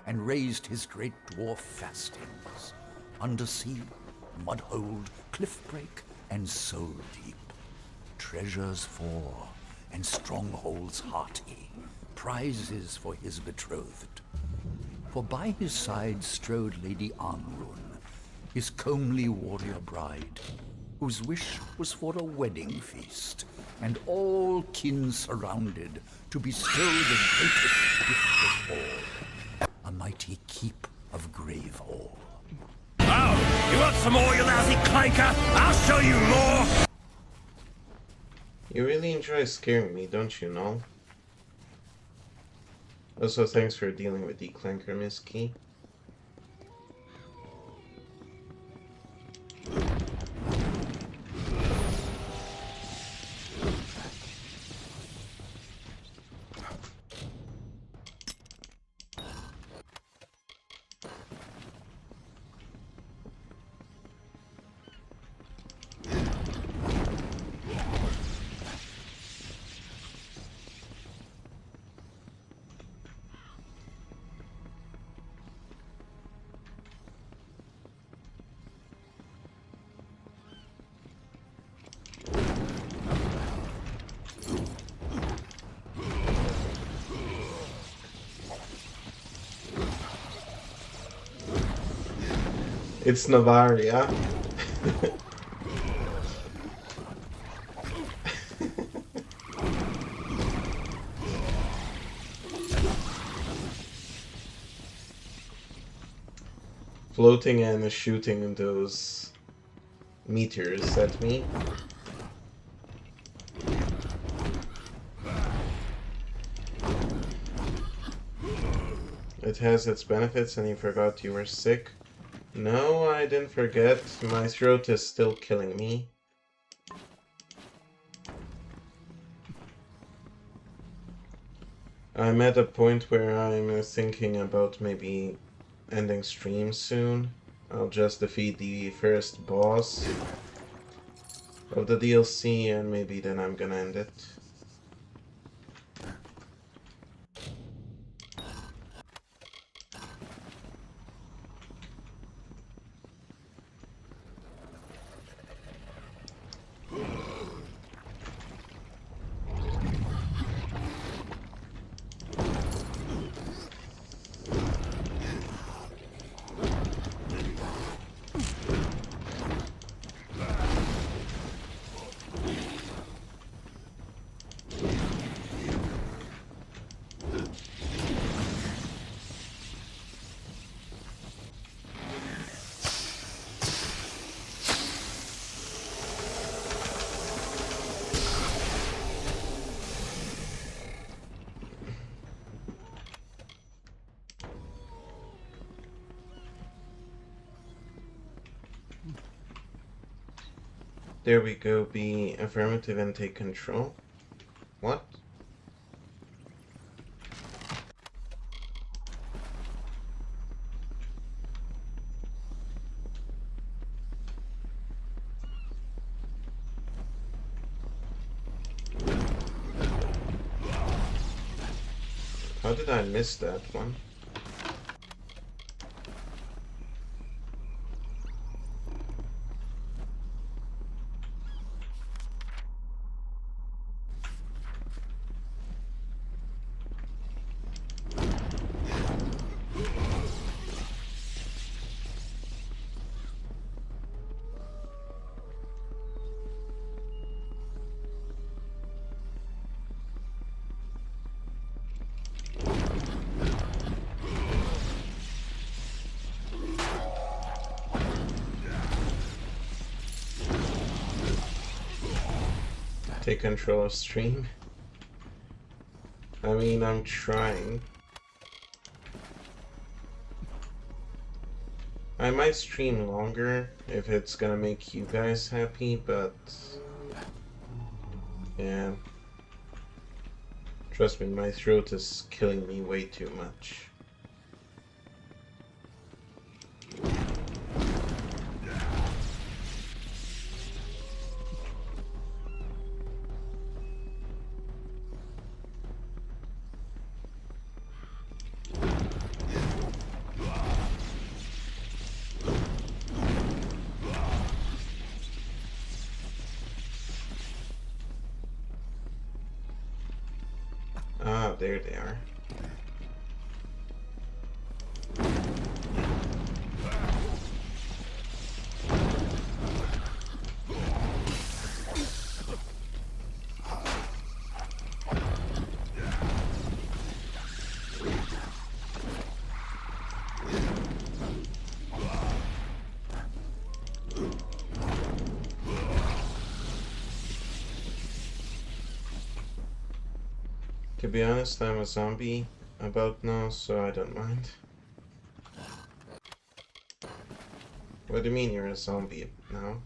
and raised his great dwarf fastings, undersea, mudhold, cliffbreak, and soul deep, treasures for and strongholds hearty, prizes for his betrothed. For by his side strode Lady Anrun, his comely warrior bride, whose wish was for a wedding feast, and all kin surrounded to bestow the greatest gift of all, a mighty keep of Grave Hall. Oh, you want some more, you lousy clanker? I'll show you more! You really enjoy scaring me, don't you know? Also, thanks for dealing with the clanker, Miss Key. It's Navaria. Floating and shooting those meteors at me. It has its benefits, and you forgot you were sick. No, I didn't forget. My throat is still killing me. I'm at a point where I'm thinking about maybe ending stream soon. I'll just defeat the first boss of the DLC and maybe then I'm gonna end it. There we go, be affirmative and take control. What? How did I miss that one? Take control of stream. I mean, I'm trying. I might stream longer if it's gonna make you guys happy, but yeah. Trust me, my throat is killing me way too much. Ah, there they are. To be honest, I'm a zombie about now, so I don't mind. What do you mean you're a zombie now?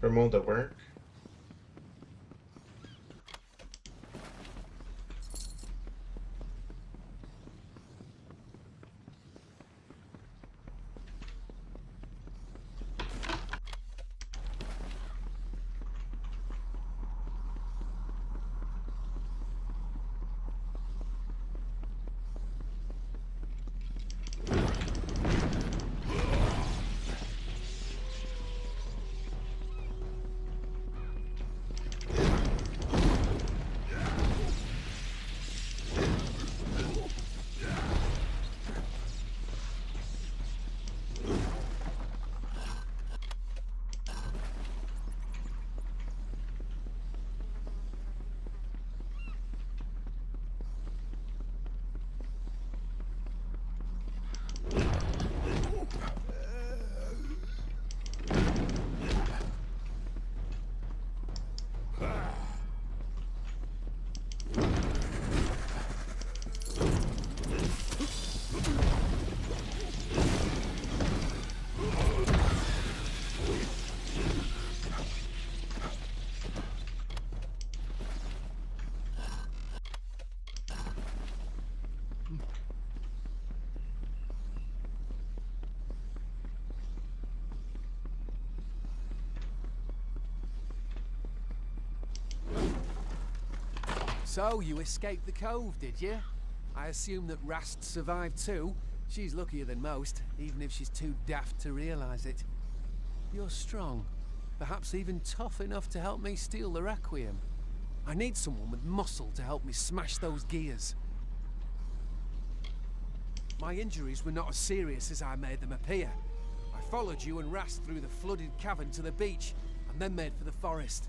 From all the work? So, you escaped the cove, did you? I assume that Rast survived too. She's luckier than most, even if she's too daft to realize it. You're strong. Perhaps even tough enough to help me steal the Requiem. I need someone with muscle to help me smash those gears. My injuries were not as serious as I made them appear. I followed you and Rast through the flooded cavern to the beach, and then made for the forest.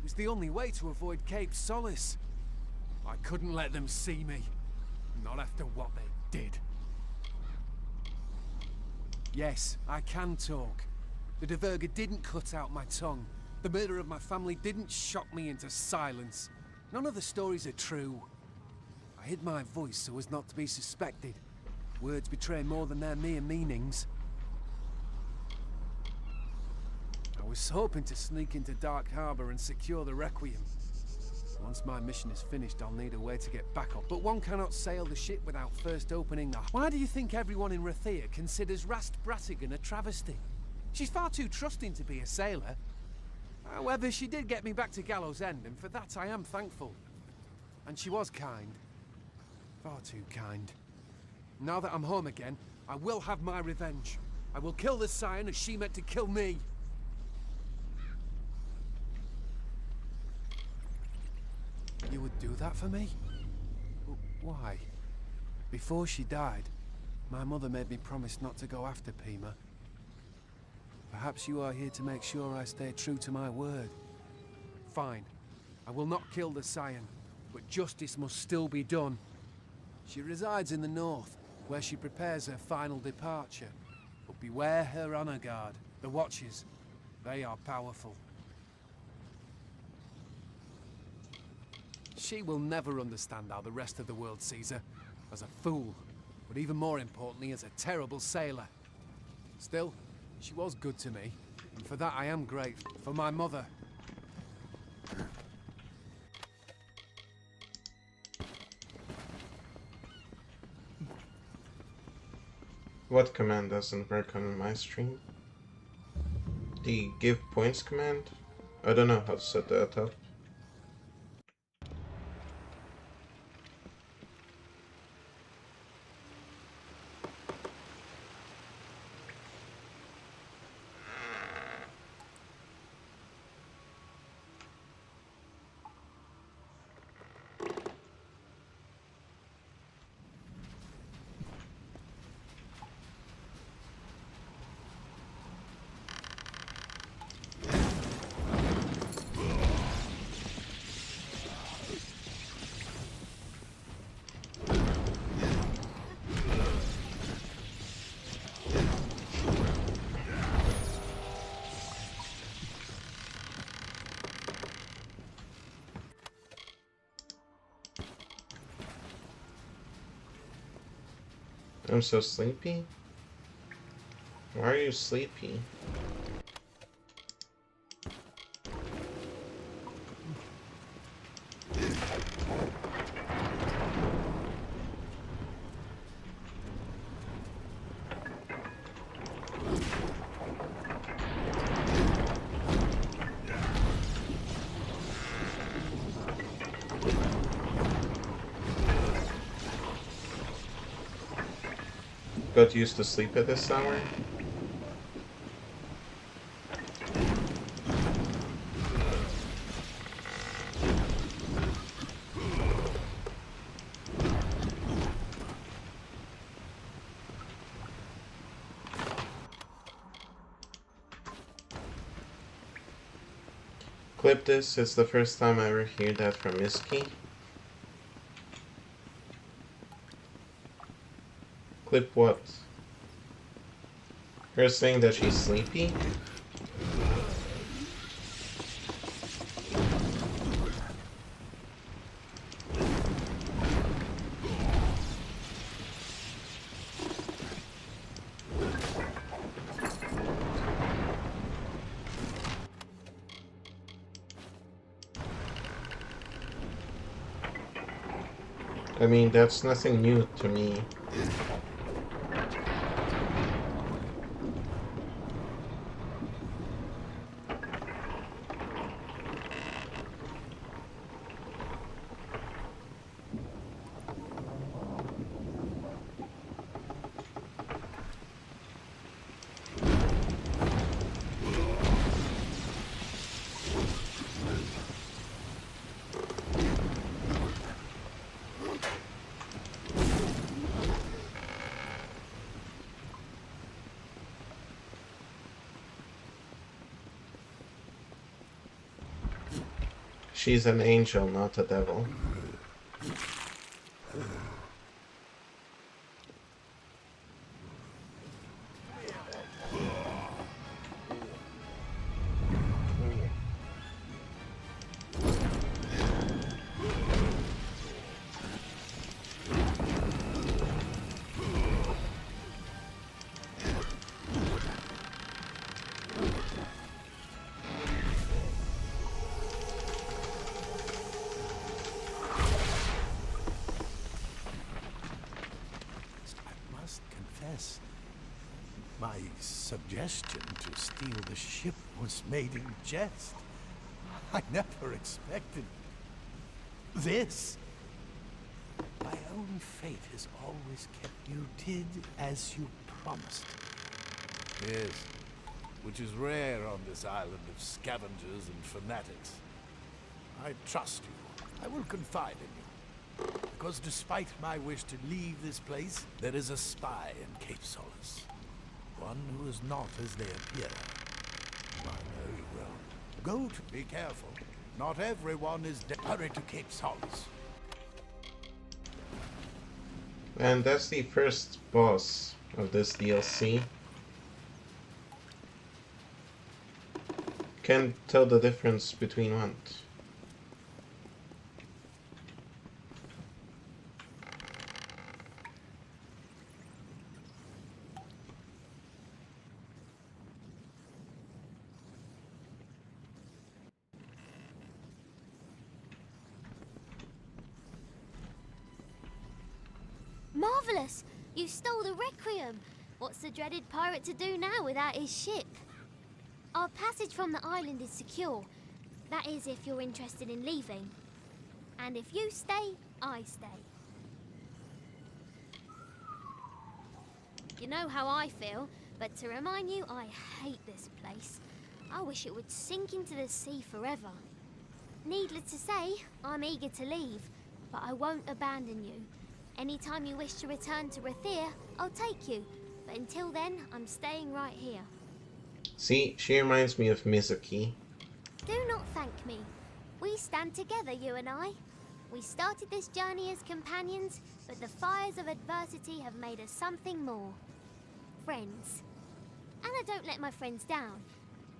It was the only way to avoid Cape Solace. I couldn't let them see me. Not after what they did. Yes, I can talk. The Diverger didn't cut out my tongue. The murder of my family didn't shock me into silence. None of the stories are true. I hid my voice so as not to be suspected. Words betray more than their mere meanings. I was hoping to sneak into Dark Harbor and secure the Requiem. Once my mission is finished, I'll need a way to get back up. But one cannot sail the ship without first opening the... Why do you think everyone in Rathea considers Rast Bratigan a travesty? She's far too trusting to be a sailor. However, she did get me back to Gallows End, and for that I am thankful. And she was kind. Far too kind. Now that I'm home again, I will have my revenge. I will kill the Scion as she meant to kill me. You would do that for me? Why? Before she died, my mother made me promise not to go after Pima. Perhaps you are here to make sure I stay true to my word. Fine. I will not kill the Scion, but justice must still be done. She resides in the north, where she prepares her final departure. But beware her honor guard, the Watchers. They are powerful. She will never understand how the rest of the world sees her, as a fool. but even more importantly, as a terrible sailor. Still, she was good to me, and for that I am grateful. For my mother. What command doesn't work on my stream? The give points command? I don't know how to set that up. I'm so sleepy. Why are you sleepy? Got used to sleep at this hour? Clip this, it's the first time I ever hear that from Miski. Clip what? Her saying that she's sleepy? I mean, that's nothing new to me. She's an angel, not a devil. My suggestion to steal the ship was made in jest. I never expected this. My own fate has always kept you did as you promised. Yes, which is rare on this island of scavengers and fanatics. I trust you. I will confide in you. Because despite my wish to leave this place, there is a spy in Cape Solace. One who is not as they appear. I know you well. Go to be careful. Not everyone is hurry to Cape Solace. And that's the first boss of this DLC. Can't tell the difference between what. Marvellous! You stole the Requiem. What's the dreaded pirate to do now without his ship? Our passage from the island is secure. That is, if you're interested in leaving. And if you stay, I stay. You know how I feel, but to remind you, I hate this place. I wish it would sink into the sea forever. Needless to say, I'm eager to leave, but I won't abandon you. Anytime you wish to return to Rathir, I'll take you. But until then, I'm staying right here. See, she reminds me of Mizuki. Do not thank me. We stand together, you and I. We started this journey as companions, but the fires of adversity have made us something more. Friends. And I don't let my friends down.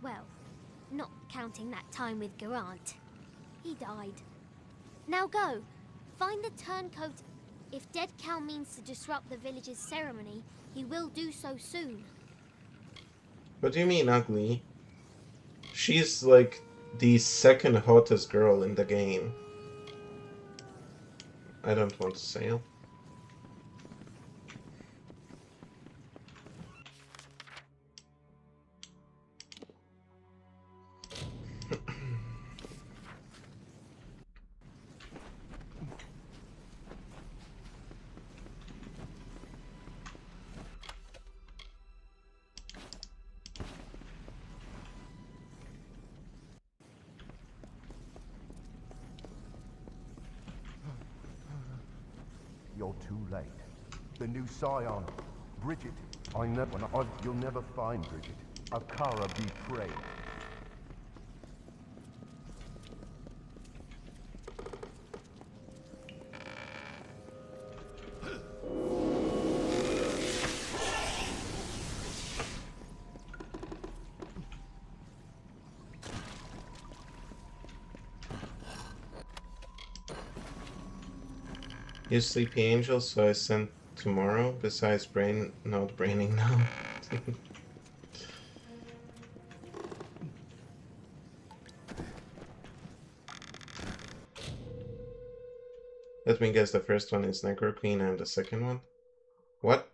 Well, not counting that time with Garant. He died. Now go. Find the turncoat. If Dead Cal means to disrupt the village's ceremony, he will do so soon. What do you mean, ugly? She's like the second hottest girl in the game. I don't want to sail. You're too late. The new scion, Bridget. You'll never find Bridget. Akara be praised. You sleepy angel, so I sent tomorrow, besides not braining now. Let me guess, the first one is Necro Queen and the second one? What?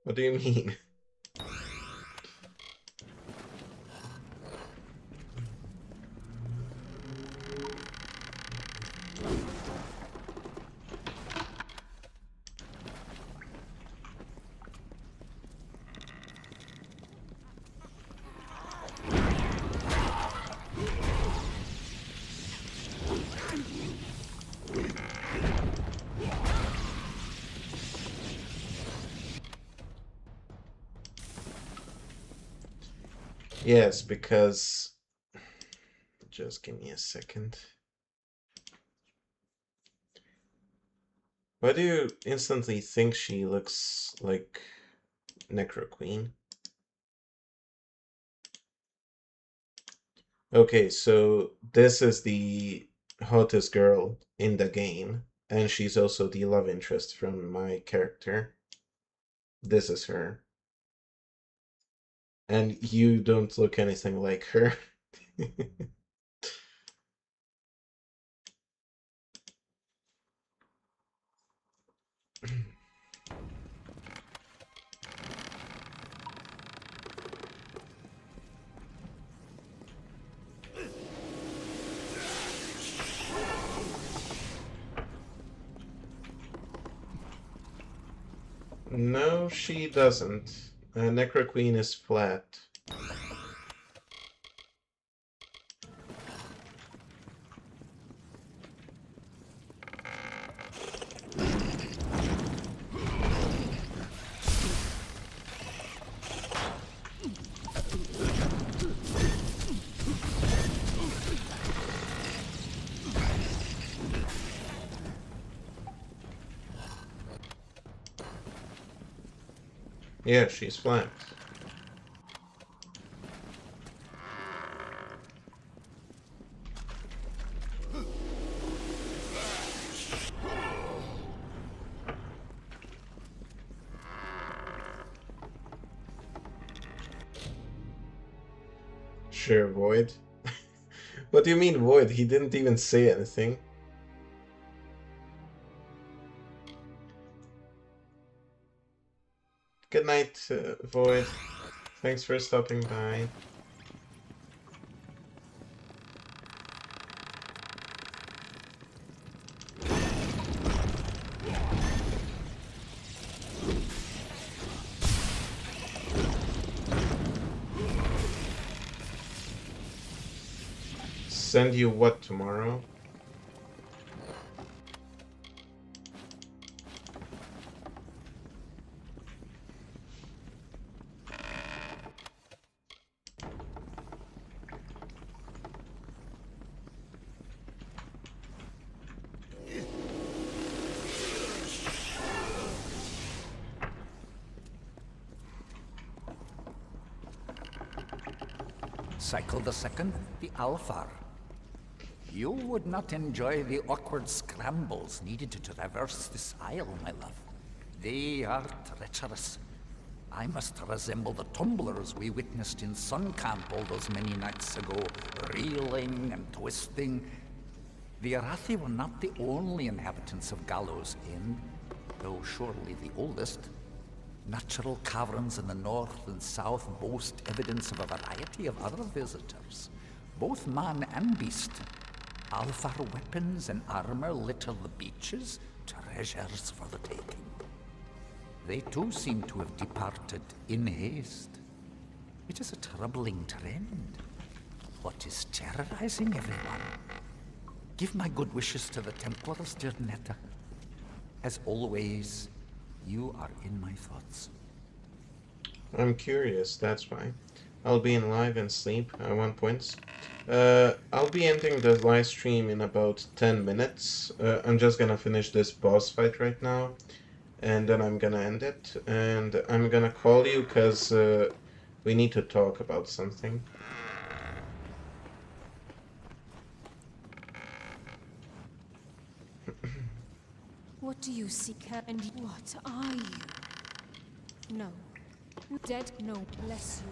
What do you mean? Yes, because... Just give me a second. Why do you instantly think she looks like Necro Queen? Okay, so this is the hottest girl in the game, and she's also the love interest from my character. This is her. And you don't look anything like her. No, she doesn't. Necro Queen is flat. Yeah, she's flat. Sure, Void. What do you mean, Void? He didn't even say anything. Void, thanks for stopping by. Send you what tomorrow? Cycle the second, the Alfar. You would not enjoy the awkward scrambles needed to traverse this isle, my love. They are treacherous. I must resemble the tumblers we witnessed in Sun Camp all those many nights ago, reeling and twisting. The Arathi were not the only inhabitants of Gallows End, though surely the oldest. Natural caverns in the north and south boast evidence of a variety of other visitors, both man and beast. Alfar weapons and armor litter the beaches, treasures for the taking. They too seem to have departed in haste. It is a troubling trend. What is terrorizing everyone? Give my good wishes to the Templars, dear Netta. As always, you are in my thoughts. I'm curious, that's why. I'll be in live and sleep. I want points. I'll be ending the live stream in about 10 minutes. I'm just gonna finish this boss fight right now, and then I'm gonna end it. And I'm gonna call you because we need to talk about something. What do you seek, and what are you? No. Dead? No, bless you.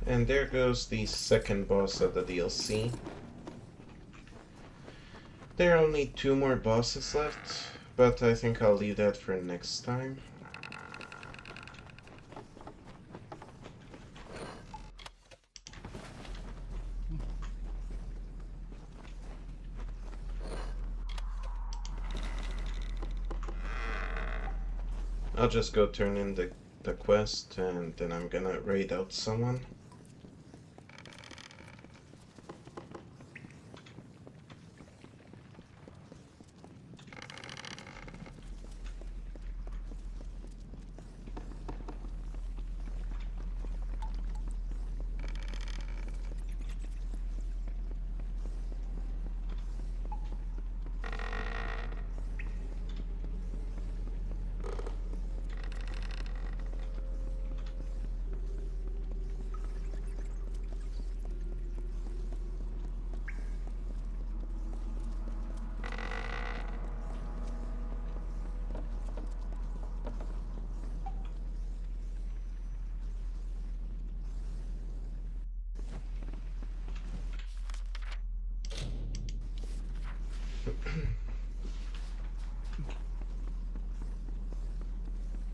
And there goes the second boss of the DLC. There are only 2 more bosses left, but I think I'll leave that for next time. I'll just go turn in the quest, and then I'm gonna raid out someone.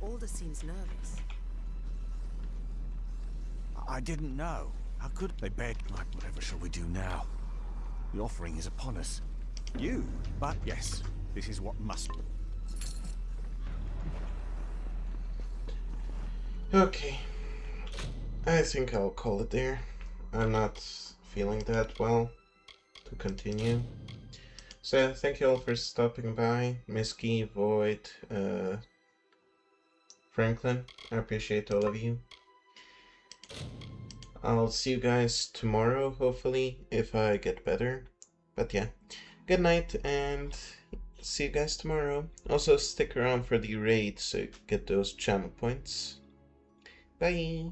Alder seems nervous. I didn't know. How could they beg? Like, whatever shall we do now? The offering is upon us. But yes, this is what must. Okay, I think I'll call it there. I'm not feeling that well to continue. So thank you all for stopping by. Misky, Void, Franklin, I appreciate all of you. I'll see you guys tomorrow, hopefully, if I get better. But yeah, good night and see you guys tomorrow. Also stick around for the raid so you get those channel points. Bye!